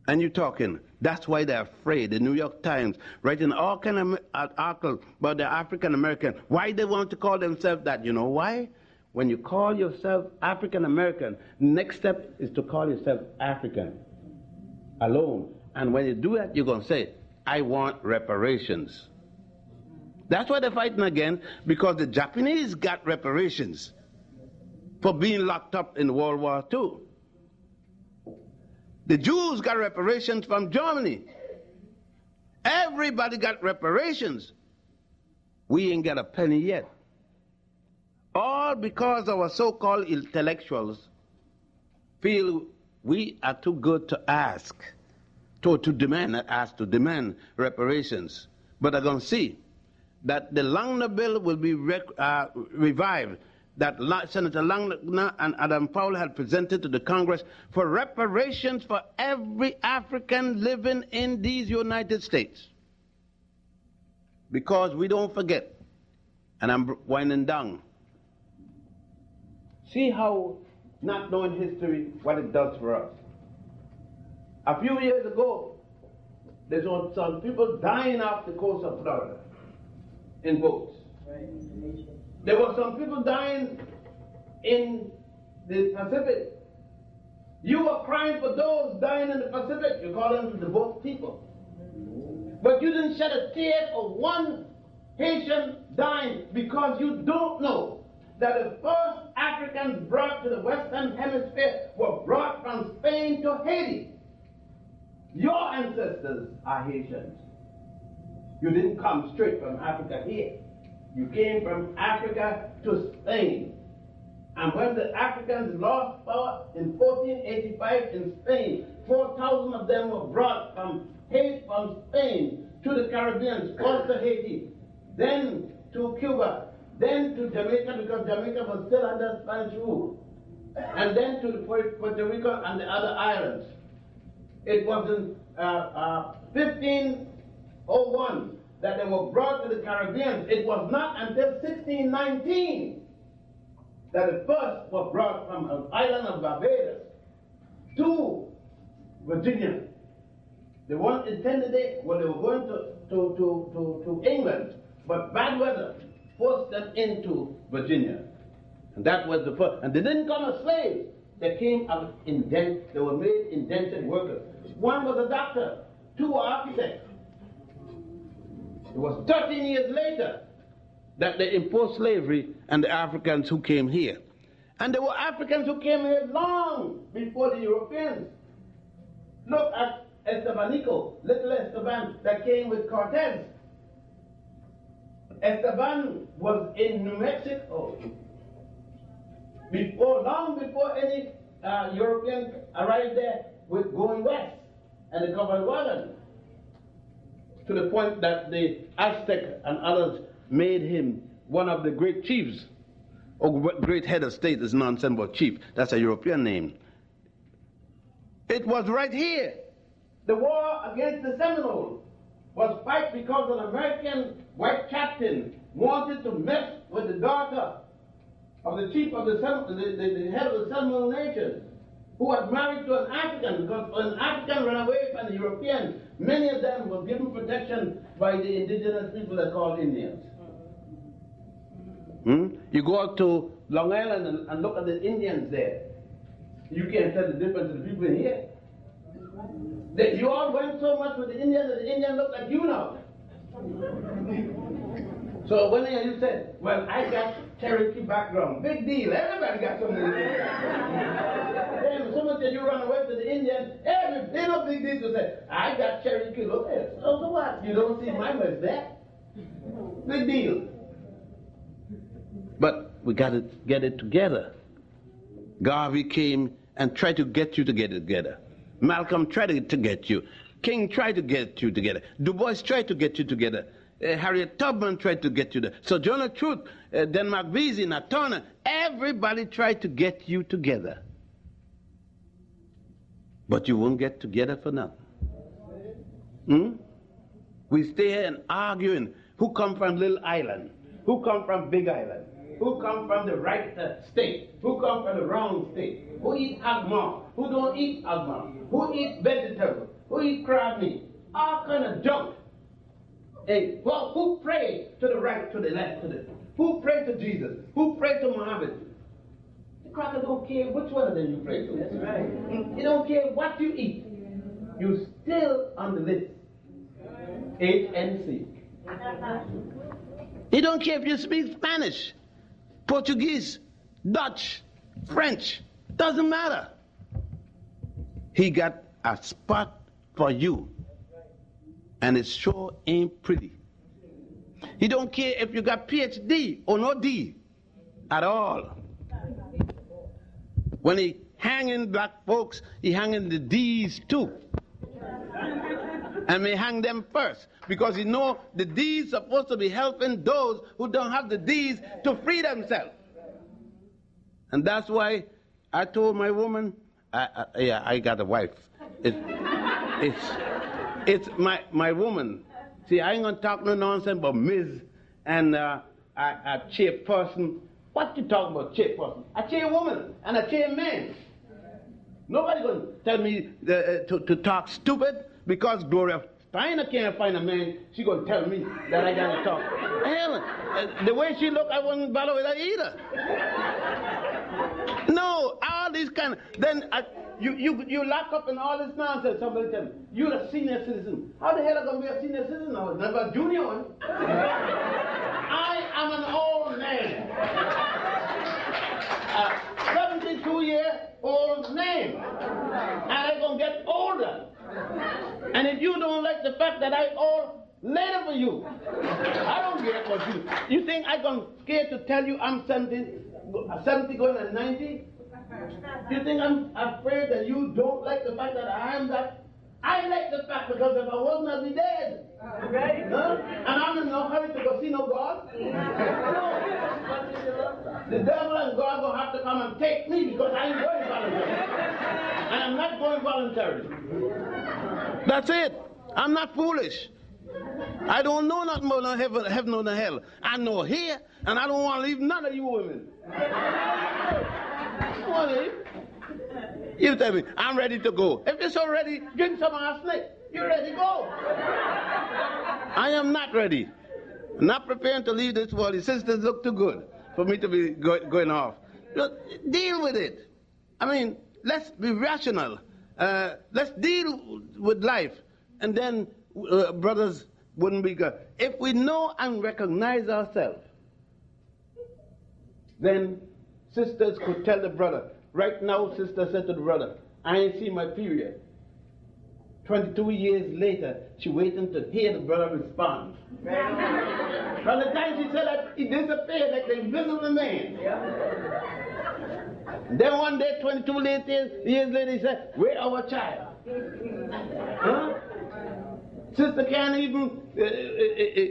And you're talking. That's why they're afraid. The New York Times writing all kind of articles about the African American. Why they want to call themselves that? You know why? When you call yourself African American, the next step is to call yourself African alone. And when you do that, you're going to say, I want reparations. That's why they're fighting again, because the Japanese got reparations for being locked up in World War II. The Jews got reparations from Germany. Everybody got reparations. We ain't got a penny yet. All because our so-called intellectuals feel we are too good to ask, to demand reparations. But I'm going to see. that the Langner bill will be revived, that Senator Langner and Adam Powell had presented to the Congress for reparations for every African living in these United States. Because we don't forget, and I'm winding down, see how not knowing history, what it does for us. A few years ago, there were some people dying off the coast of Florida in boats. There were some people dying in the Pacific. You were crying for those dying in the Pacific. You call them the boat people. But you didn't shed a tear for one Haitian dying because you don't know that the first Africans brought to the Western Hemisphere were brought from Spain to Haiti. Your ancestors are Haitians. You didn't come straight from Africa here. You came from Africa to Spain. And when the Africans lost power in 1485 in Spain, 4,000 of them were brought from Spain to the Caribbean, first to Haiti, then to Cuba, then to Jamaica, because Jamaica was still under Spanish rule, and then to Puerto Rico and the other islands. It was in 1501 that they were brought to the Caribbean. It was not until 1619 that the first were brought from an island of Barbados to Virginia. The one intended it when they were going to England, but bad weather forced them into Virginia. And that was the first. And they didn't come as slaves. They came as they were made indentured workers. One was a doctor, two were architects. It was 13 years later that they imposed slavery and the Africans who came here. And there were Africans who came here long before the Europeans. Look at Estebanico, little Esteban that came with Cortez. Esteban was in New Mexico long before any European arrived there with going west and the covered wagon, to the point that the Aztec and others made him one of the great chiefs. Or great head of state is nonsense but chief. That's a European name. It was right here. The war against the Seminoles was fight because an American white captain wanted to mess with the daughter of the chief of the head of the Seminole Nation, who had married to an African, because when an African ran away from the Europeans, many of them were given protection by the indigenous people that are called Indians. You go out to Long Island and look at the Indians there. You can't tell the difference of the people in here. You all went so much with the Indians that the Indians look like you now. So when you said, well, I got Cherokee background, big deal. Everybody got something to do. So much that you run away to the Indians, they no big deal to say, I got Cherokee. Look at it. So what? You don't see my much there. Big deal. But we got to get it together. Garvey came and tried to get you to get it together. Malcolm tried to get you. King tried to get you together. Du Bois tried to get you together. Harriet Tubman tried to get you there. So Jonah Truth, Denmark Vesey, Nat Turner, everybody tried to get you together. But you won't get together for nothing. We stay here and arguing who come from Little Island, who come from Big Island, who come from the right state, who come from the wrong state, who eat agma, who don't eat agma, who eat vegetables, who eat crab meat, all kind of junk. Hey, well, who prayed to the right, to the left, who prayed to Jesus, who prayed to Muhammad? The cracker don't care which one of them you pray to. That's right. He don't care what you eat. You still on the list. HNC. He don't care if you speak Spanish, Portuguese, Dutch, French. Doesn't matter. He got a spot for you. And it sure ain't pretty. He don't care if you got PhD or no D at all. When he hanging black folks, he hanging the D's too. and may hang them first, because you know the deeds supposed to be helping those who don't have the deeds to free themselves. And that's why I told my woman, I got a wife. It's my woman. See, I ain't gonna talk no nonsense about Ms. and a chairperson. What you talking about, chairperson? A chairwoman and a chairman. Nobody gonna tell me to talk stupid because Gloria Steiner can't find a man. She gonna tell me that I gotta talk. Hell, the way she look, I wouldn't bother with her either. No, all these kind of, then you lock up in all this nonsense. Somebody tell me, you're a senior citizen. How the hell am I going to be a senior citizen? I was never a junior one. I am an old man. A 72-year-old man. And I'm going to get older. And if you don't like the fact that I'm old, later for you. I don't care what you think I'm scared to tell you I'm 70 going to 90? You think I'm afraid that you don't like the fact that I am that? I like the fact because if I wasn't, I'd be dead. Right. Huh? And I'm in no hurry to go see no God. No. The devil and God will have to come and take me because I ain't going voluntarily. And I'm not going voluntarily. That's it. I'm not foolish. I don't know nothing about heaven or hell. I know here, and I don't want to leave none of you women. I don't want to leave. You tell me, I'm ready to go. If you're so ready, drink some of our snake. You're ready to go. I am not ready. I'm not preparing to leave this world. The sisters look too good for me to be going off. Just deal with it. I mean, let's be rational. Let's deal with life. And then brothers wouldn't be good. If we know and recognize ourselves, then sisters could tell the brother. Right now, sister said to the brother, I ain't seen my period. 22 years later, she waiting to hear the brother respond. From the time she said that, he disappeared like the invisible man. Then one day, 22 years later, he said, where our child? Huh? Sister can't even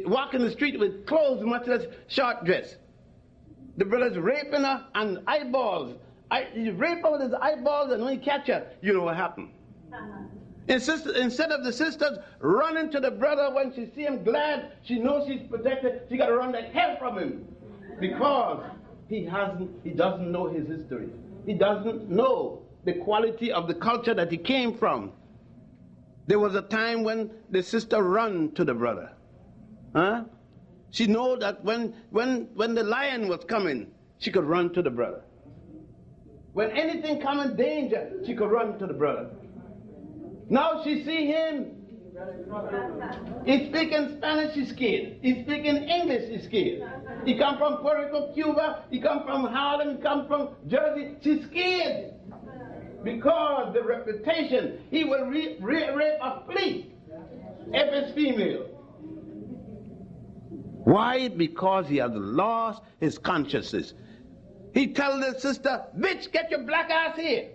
walk in the street with clothes, much less short dress. The brother's raping her and eyeballs. He rape her with his eyeballs, and when he catch her, you know what happened. Instead of the sisters running to the brother when she see him glad, she knows she's protected, she got to run like hell from him. Because he doesn't know his history. He doesn't know the quality of the culture that he came from. There was a time when the sister ran to the brother. Huh? She know that when the lion was coming, she could run to the brother. When anything come in danger, she could run to the brother. Now she see him. He's speaking Spanish, she's scared. He's speaking English, she's scared. He come from Puerto Rico, Cuba. He come from Harlem. He come from Jersey. She's scared. Because the reputation, he will rape a flea if it's female. Why? Because he has lost his consciousness. He tells his sister, bitch, get your black ass here.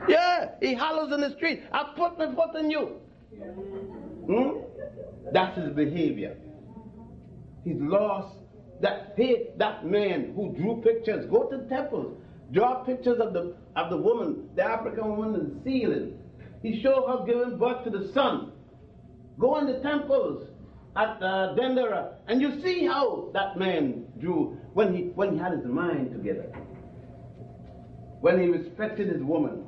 Yeah, he hollers in the street, I'll put my foot in you. That's his behavior. He's lost that man who drew pictures. Go to temples, draw pictures of the woman, the African woman in the ceiling. He showed her giving birth to the sun. Go in the temples at Dendera, and you see how that man drew when he had his mind together, when he respected his woman.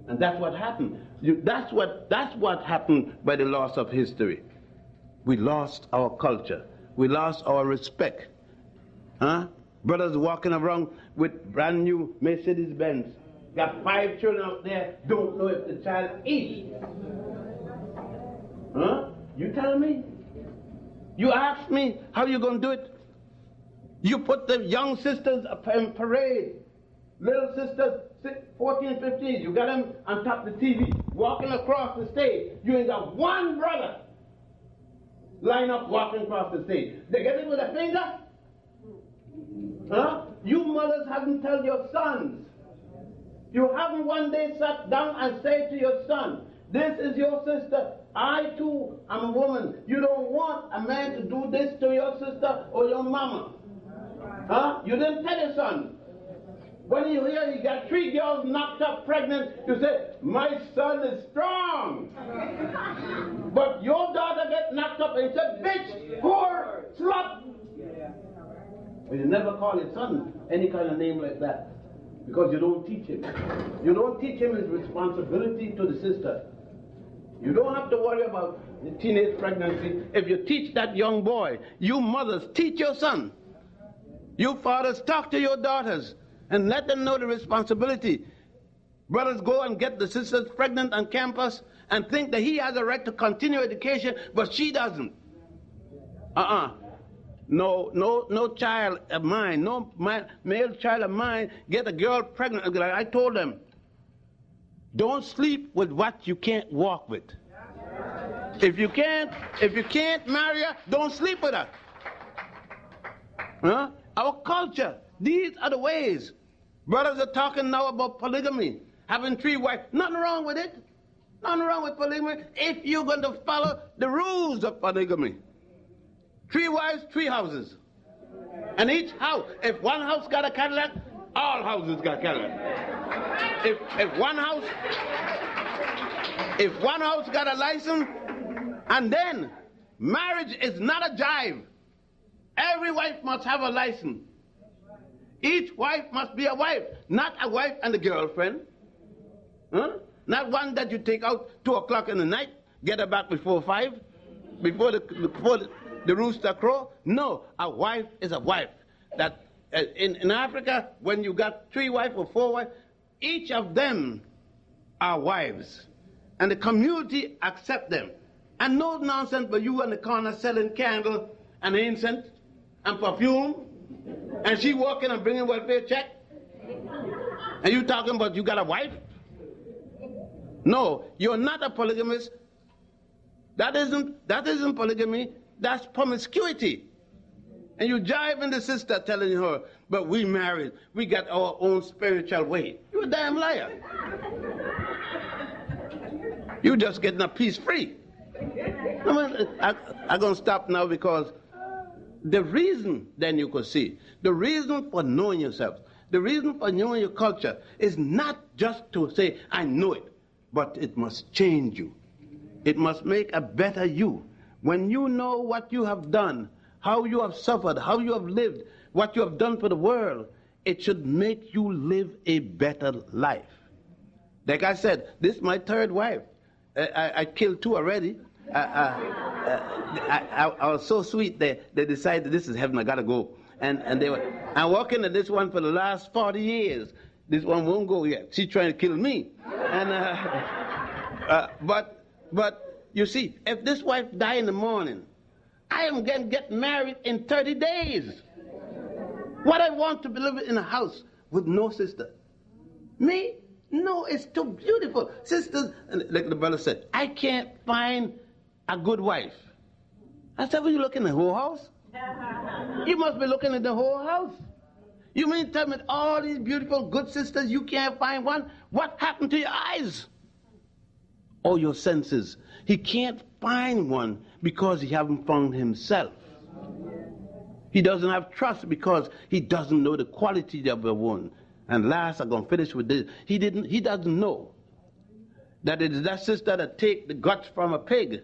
And that's what happened. That's what happened by the loss of history. We lost our culture. We lost our respect. Huh? Brothers walking around with brand new Mercedes-Benz. Got 5 children out there, don't know if the child eats. Huh? You tell me? You ask me how you going to do it? You put the young sisters in parade. Little sisters, 14, 15, you got them on top of the TV, walking across the stage. You ain't got one brother line up walking across the stage. They get it with a finger? Huh? You mothers haven't told your sons. You haven't one day sat down and said to your son, This is your sister. I too am a woman. You don't want a man to do this to your sister or your mama. Huh? You didn't tell your son. When you hear he got 3 girls knocked up pregnant, you say, my son is strong. But your daughter gets knocked up and you say, bitch, whore, slut. But you never call your son any kind of name like that because you don't teach him. You don't teach him his responsibility to the sister. You don't have to worry about the teenage pregnancy. If you teach that young boy, you mothers, teach your son. You fathers, talk to your daughters and let them know the responsibility. Brothers go and get the sisters pregnant on campus and think that he has a right to continue education, but she doesn't. No child of mine, male child of mine get a girl pregnant. Like I told them, don't sleep with what you can't walk with. If you can't marry her, don't sleep with her. Huh? Our culture, these are the ways. Brothers are talking now about polygamy, having 3 wives. Nothing wrong with it. Nothing wrong with polygamy if you're going to follow the rules of polygamy. 3 wives, 3 houses. And each house, if one house got a Cadillac, all houses got Cadillac. If one house got a license, and then marriage is not a jive. Every wife must have a license. Each wife must be a wife, not a wife and a girlfriend. Huh? Not one that you take out 2 o'clock in the night, get her back before 5, before the rooster crow. No, a wife is a wife. That in Africa, when you got 3 wives or 4 wives, each of them are wives, and the community accept them. And no nonsense, but you in the corner selling candle and incense and perfume, and she walking and bringing welfare check, and you talking about you got a wife? No, you're not a polygamist. That isn't polygamy. That's promiscuity. And you jiving the sister telling her, but we married, we got our own spiritual way. You're a damn liar. You just getting a piece free. I'm going to stop now because the reason, then you could see, the reason for knowing yourself, the reason for knowing your culture is not just to say, I know it, but it must change you. It must make a better you. When you know what you have done, how you have suffered, how you have lived, what you have done for the world, it should make you live a better life. Like I said, this is my 3rd wife. I killed 2 already. I was so sweet, they decided this is heaven, I gotta go. And they were, I'm working at this one for the last 40 years. This one won't go yet. She's trying to kill me. And but you see, if this wife die in the morning, I am going to get married in 30 days. What I want to be living in a house with no sister. Me? No, it's too beautiful. Sisters, like the brother said, I can't find a good wife. I said, well, you looking at the whole house? You must be looking at the whole house. You mean tell me all these beautiful, good sisters, you can't find one? What happened to your eyes? Or your senses? He can't find one because he hasn't found himself. He doesn't have trust because he doesn't know the quality of the one. And last, I'm going to finish with this. He doesn't know that it is that sister that take the guts from a pig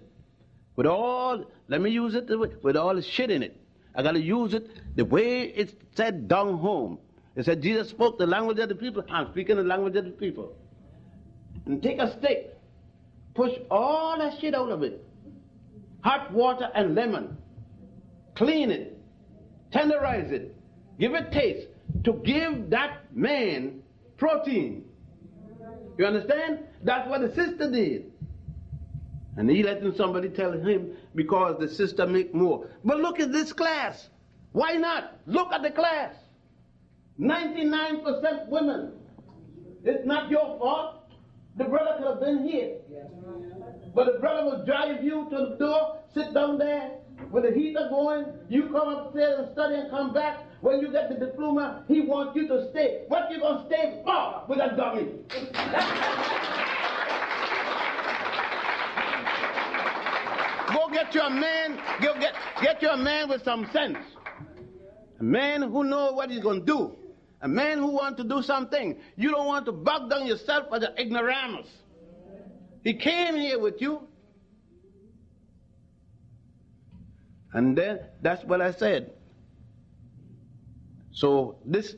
with all, let me use it with all the shit in it. I got to use it the way it's said down home. It said Jesus spoke the language of the people. I'm speaking the language of the people. And take a stick, push all that shit out of it. Hot water and lemon. Clean it. Tenderize it. Give it taste. To give that man protein. You understand? That's what the sister did. And he letting somebody tell him because the sister make more. But look at this class. Why not? Look at the class. 99% women. It's not your fault. The brother could have been here. But the brother will drive you to the door, sit down there with the heater going. You come upstairs and study and come back. When you get the diploma, he wants you to stay. What you going to stay for with a dummy? get you a man, get you a man with some sense. A man who knows what he's going to do. A man who wants to do something. You don't want to bog down yourself as an ignoramus. He came here with you. And then that's what I said. So this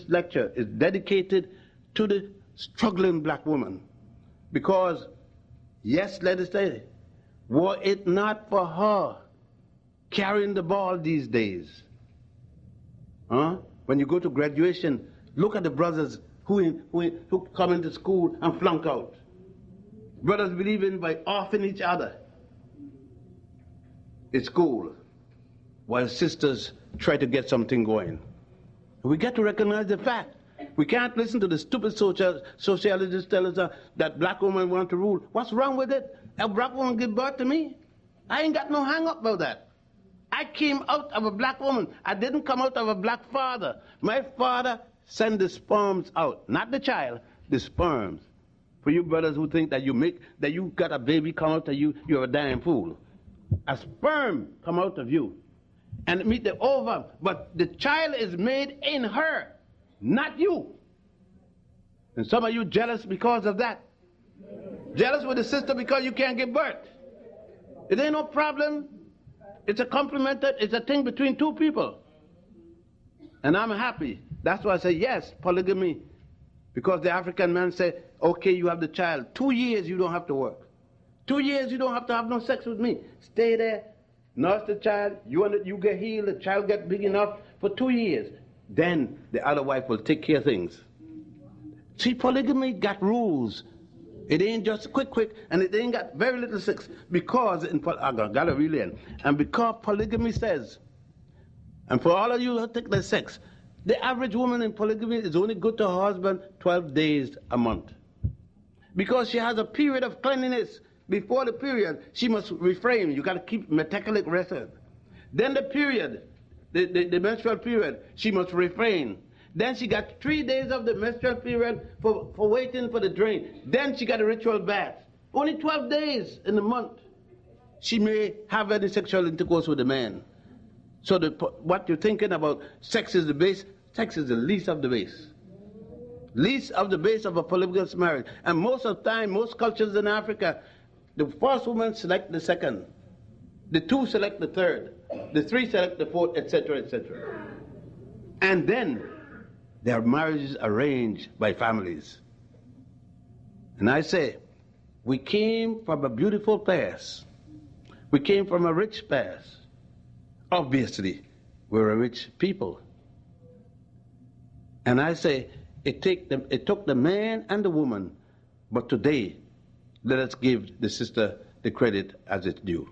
lecture is dedicated to the struggling black woman. Because, yes, let us say, were it not for her carrying the ball these days, when you go to graduation, look at the brothers who come into school and flunk out. Brothers believing by offing each other at school, while sisters try to get something going. We got to recognize the fact. We can't listen to the stupid sociologists tell us that black women want to rule. What's wrong with it? A black woman give birth to me? I ain't got no hang up about that. I came out of a black woman. I didn't come out of a black father. My father sent the sperms out, not the child, the sperms. For you brothers who think that you got a baby come out of you, you're a damn fool. A sperm come out of you and meet the ovum, but the child is made in her, not you. And some of you jealous because of that. Jealous with the sister because you can't give birth. It ain't no problem. It's a compliment. It's a thing between two people. And I'm happy. That's why I say yes, polygamy. Because the African man say, okay, you have the child. 2 years you don't have to work. 2 years you don't have to have no sex with me. Stay there, nurse the child, you get healed, the child get big enough for 2 years. Then the other wife will take care of things. See, polygamy got rules. It ain't just quick, and it ain't got very little sex. Because, and because polygamy says, and for all of you who take the sex, the average woman in polygamy is only good to her husband 12 days a month. Because she has a period of cleanliness. Before the period, she must refrain. You got to keep meticulous record. Then the period, the menstrual period, she must refrain. Then she got 3 days of the menstrual period for waiting for the drain. Then she got a ritual bath. Only 12 days in the month. She may have any sexual intercourse with a man. So what you're thinking about, sex is the base, sex is the least of the base. Least of the base of a polygamous marriage. And most of the time, most cultures in Africa, the first woman select the second. The two select the third. The three select the fourth, etc., etc. And then their marriages arranged by families. And I say, we came from a beautiful past. We came from a rich past. Obviously, we're a rich people. And I say, it took the man and the woman, but today, let us give the sister the credit as it's due.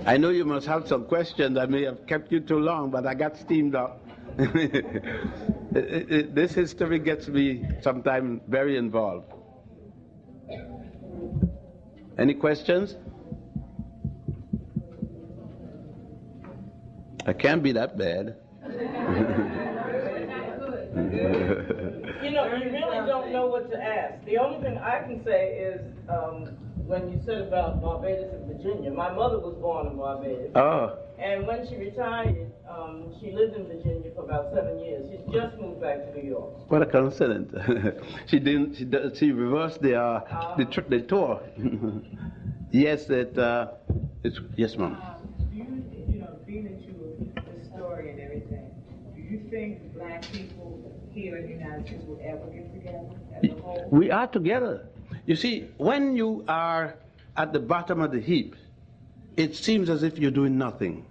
I know you must have some questions. I may have kept you too long, but I got steamed up. This history gets me sometimes very involved. Any questions? I can't be that bad.
You know, you really don't know what to ask. The only thing I can say is, when you said about Barbados and Virginia, my mother was born in Barbados. Oh. And when she retired, she lived in Virginia for about 7 years. She's just moved back to New York.
What a coincidence. She reversed the tour. Yes, yes, ma'am.
You know, being that you're a historian and everything, do you think black people here in the United States will ever get together as a whole?
We are together. You see, when you are at the bottom of the heap, it seems as if you're doing nothing.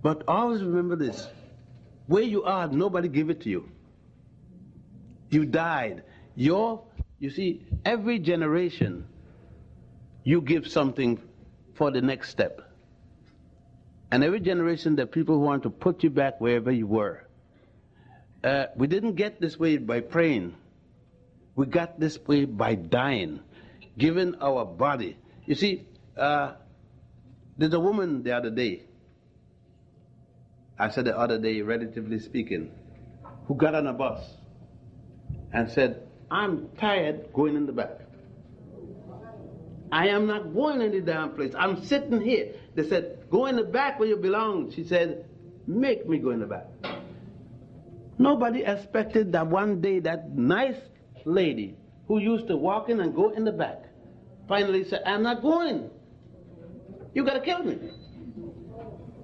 But always remember this. Where you are, nobody gave it to you. You died. You see, every generation, you give something for the next step. And every generation, there are people who want to put you back wherever you were. We didn't get this way by praying. We got this way by dying, giving our body. You see, there's a woman the other day, I said the other day, relatively speaking, who got on a bus and said, I'm tired going in the back. I am not going any damn place. I'm sitting here. They said, go in the back where you belong. She said, make me go in the back. Nobody expected that one day that nice lady who used to walk in and go in the back finally said, I'm not going. You got to kill me.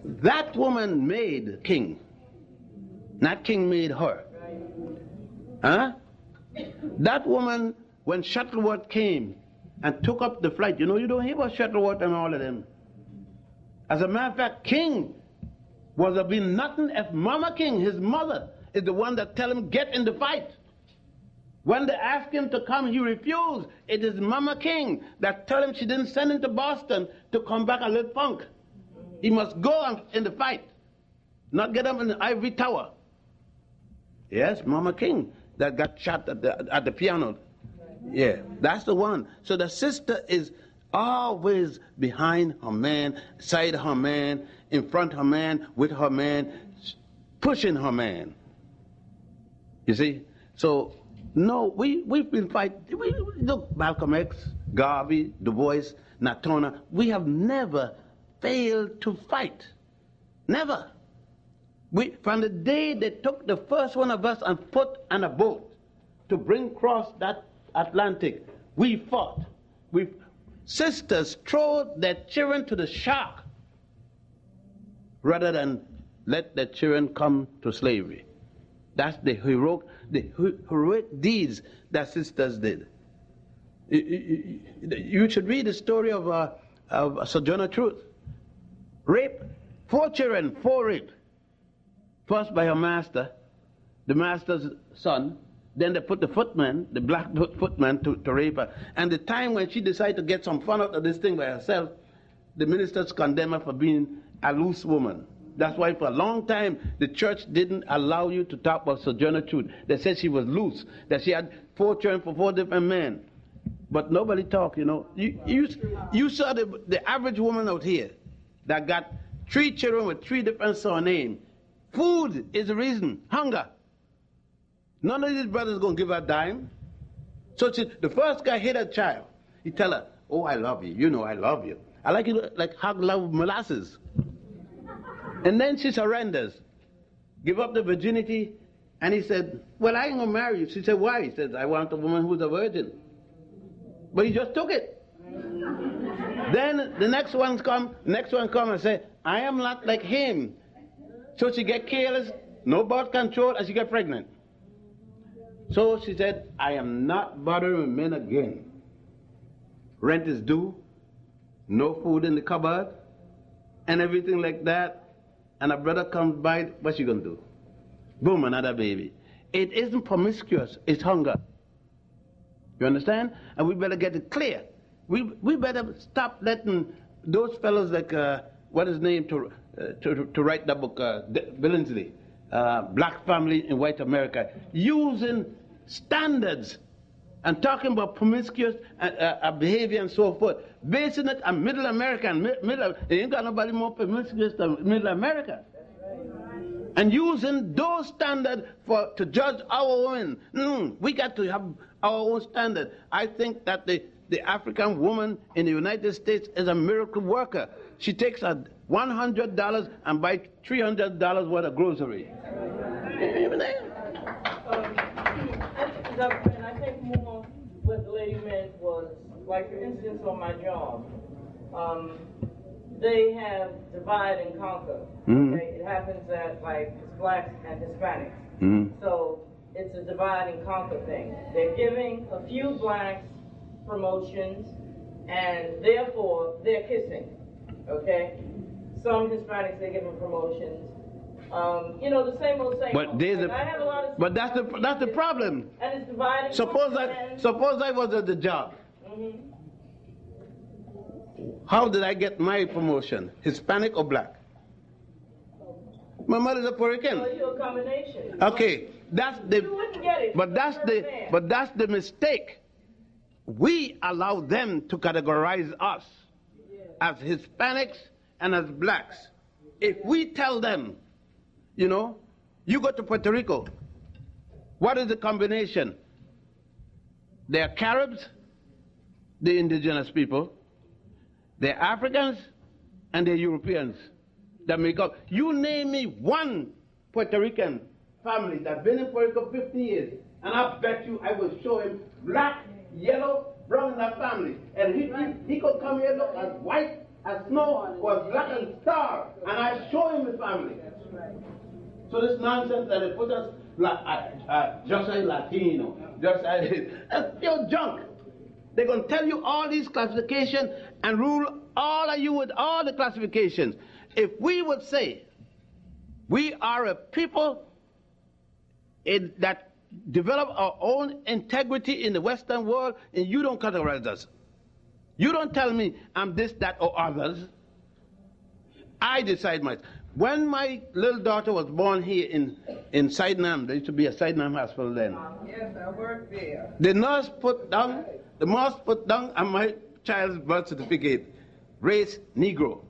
That woman made king. Not king made her. Huh? That woman, when Shuttleworth came and took up the flight, you know, you don't hear about Shuttleworth and all of them. As a matter of fact, King was a been nothing if Mama King, his mother, is the one that tell him get in the fight. When they asked him to come, he refused. It is Mama King that tell him she didn't send him to Boston to come back a little punk. He must go in the fight, not get up in the ivory tower. Yes, Mama King that got shot at the piano. Yeah, that's the one. So the sister is always behind her man, side her man, in front her man, with her man, pushing her man. You see? So, no, we've been fighting. Look, Malcolm X, Garvey, Du Bois, Natona, we have never failed to fight. Never. From the day they took the first one of us and put on a boat to bring across that Atlantic, we fought. Sisters throw their children to the shark rather than let their children come to slavery. That's the heroic deeds that sisters did. You should read the story of Sojourner Truth. Rape, 4 children, 4 raped. First by her master, the master's son. Then they put the footman, the black footman, to rape her. And the time when she decided to get some fun out of this thing by herself, the ministers condemned her for being a loose woman. That's why for a long time the church didn't allow you to talk about Sojourner Truth. They said she was loose, that she had 4 children for 4 different men. But nobody talked, you know. You saw the average woman out here that got 3 children with 3 different surnames. Food is the reason. Hunger. None of these brothers going to give her a dime. So the first guy hit a child. He tell her, oh, I love you. You know I love you. I like you like hog love molasses. And then she surrenders. Give up the virginity. And he said, well, I ain't going to marry you. She said, why? He said, I want a woman who's a virgin. But he just took it. Then the next one come and say, I am not like him. So she get careless, no birth control, and she get pregnant. So she said, I am not bothering with men again. Rent is due, no food in the cupboard, and everything like that. And a brother comes by, what's she gonna do? Boom, another baby. It isn't promiscuous, it's hunger. You understand? And we better get it clear. We better stop letting those fellows like, what is his name, to write the book, Billingsley, Black Family in White America, using standards and talking about promiscuous behavior and so forth, basing it on Middle America and ain't got nobody more promiscuous than Middle America. And using those standards to judge our women. We got to have our own standard. I think that the African woman in the United States is a miracle worker. She takes $100 and buys $300 worth of groceries.
And I think more what the lady meant was, like for instance on my job, they have divide and conquer.
Mm-hmm.
Okay? It happens that like it's blacks and Hispanics.
Mm-hmm.
So it's a divide and conquer thing. They're giving a few blacks promotions and therefore they're kissing. Okay? Some Hispanics, they give them promotions. You know, the same old thing.
But
I have a lot of
but that's the problem.
And it's divided.
Suppose I was at the job.
Mm-hmm.
How did I get my promotion? Hispanic or black? My mother's a Puerto Rican.
So you're a combination.
Okay,
You wouldn't get it.
But that's the mistake. We allow them to categorize us as Hispanics and as blacks. If we tell them, you know, you go to Puerto Rico, what is the combination? They're Caribs, the indigenous people, they're Africans, and they're Europeans that make up. You name me one Puerto Rican family that's been in Puerto Rico 50 years, and I bet you I will show him black, yellow, brown in that family. And he could come here, look as white as snow, or black as star, and I show him the family. So this nonsense that they put us, just a Latino, that's pure junk. They're going to tell you all these classifications and rule all of you with all the classifications. If we would say we are a people that develop our own integrity in the Western world, and you don't categorize us. You don't tell me I'm this, that, or others. I decide myself. When my little daughter was born here in Sydenham, there used to be a Sydenham hospital then.
Yes, I worked there.
The nurse put down on my child's birth certificate, race Negro.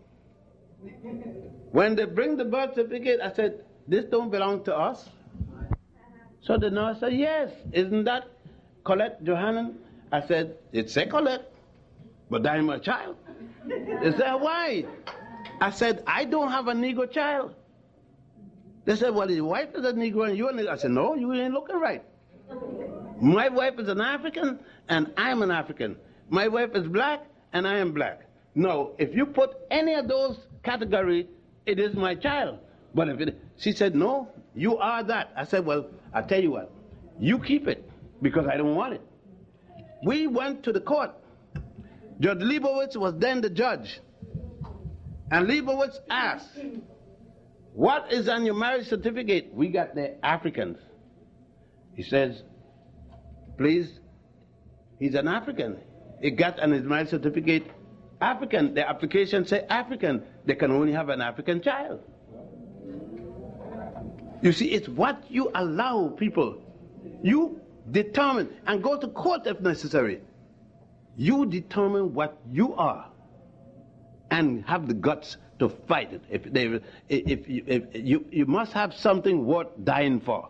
When they bring the birth certificate, I said, this don't belong to us. So the nurse said, yes, isn't that Colette Johannan? I said, it's a Colette, but I'm a child. They said, why? I said, I don't have a Negro child. They said, well, his wife is a Negro and you're a Negro. I said, no, you ain't looking right. My wife is an African and I'm an African. My wife is black and I am black. No, if you put any of those categories, it is my child. But she said, no, you are that. I said, well, I'll tell you what, you keep it because I don't want it. We went to the court. Judge Leibowitz was then the judge. And Leibowitz asked, what is on your marriage certificate? We got the Africans. He says, please, he's an African. He got on his marriage certificate African. The application say African. They can only have an African child. You see, it's what you allow people. You determine, and go to court if necessary. You determine what you are and have the guts to fight it. If you must have something worth dying for.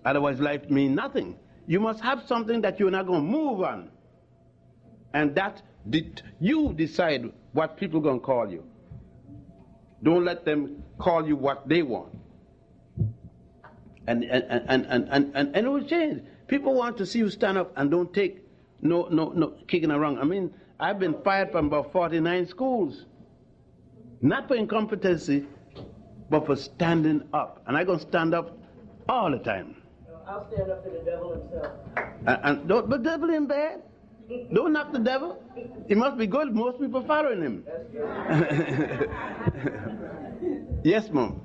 Otherwise life means nothing. You must have something that you're not going to move on. And that you decide what people are going to call you. Don't let them call you what they want. And it will change. People want to see you stand up and don't take no kicking around. I mean, I've been fired from about 49 schools. Not for incompetency, but for standing up. And I'm going to stand up all the time.
I'll stand up for the devil himself.
But the devil ain't bad. Don't knock the devil. He must be good. Most people following him.
That's true.
Yes, Mom.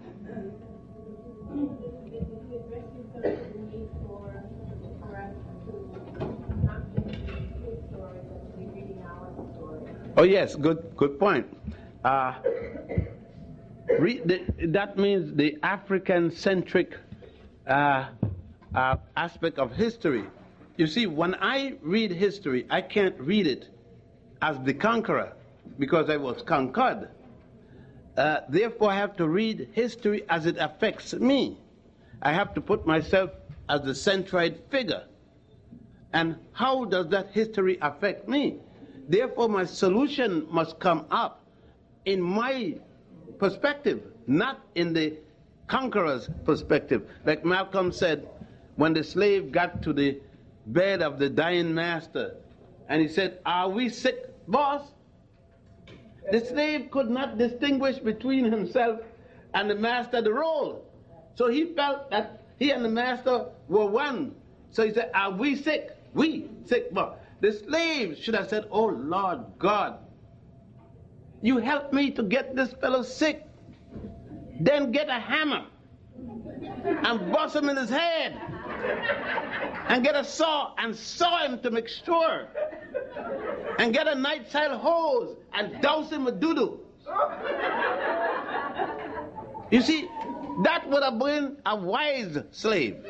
Oh yes, good point. That means the African-centric aspect of history. You see, when I read history, I can't read it as the conqueror because I was conquered. Therefore, I have to read history as it affects me. I have to put myself as the centroid figure. And how does that history affect me? Therefore, my solution must come up in my perspective, not in the conqueror's perspective. Like Malcolm said, when the slave got to the bed of the dying master, and he said, are we sick, boss? The slave could not distinguish between himself and the master of the role. So he felt that he and the master were one. So he said, are we sick? We sick, boss. The slave should have said, oh Lord God, you help me to get this fellow sick. Then get a hammer and bust him in his head. And get a saw and saw him to make sure. And get a night-side hose and douse him with doo-doo. You see, that would have been a wise slave.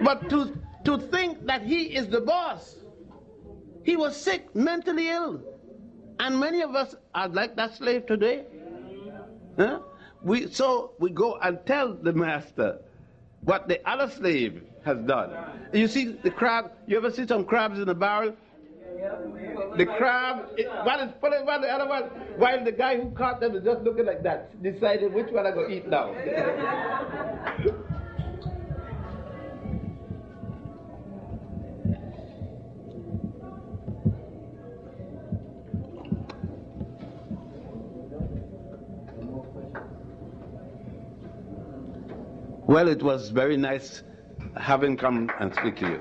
But to think that he is the boss. He was sick, mentally ill. And many of us are like that slave today. Huh? So we go and tell the master what the other slave has done. You see the crab, you ever see some crabs in a barrel? The crab, one is pulling one, the other one, while the guy who caught them is just looking like that, deciding which one I'm going to eat now. Well, it was very nice having come and speak to you.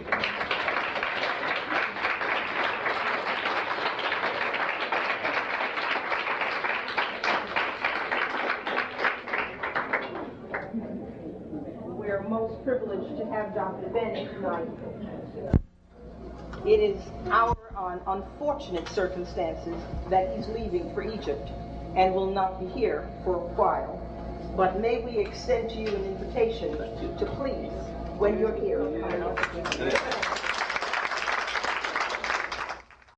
We're most privileged to have Dr. Bennett tonight. It is our unfortunate circumstances that he's leaving for Egypt and will not be here for a while. But may we extend to you an invitation to please, when you're here, come and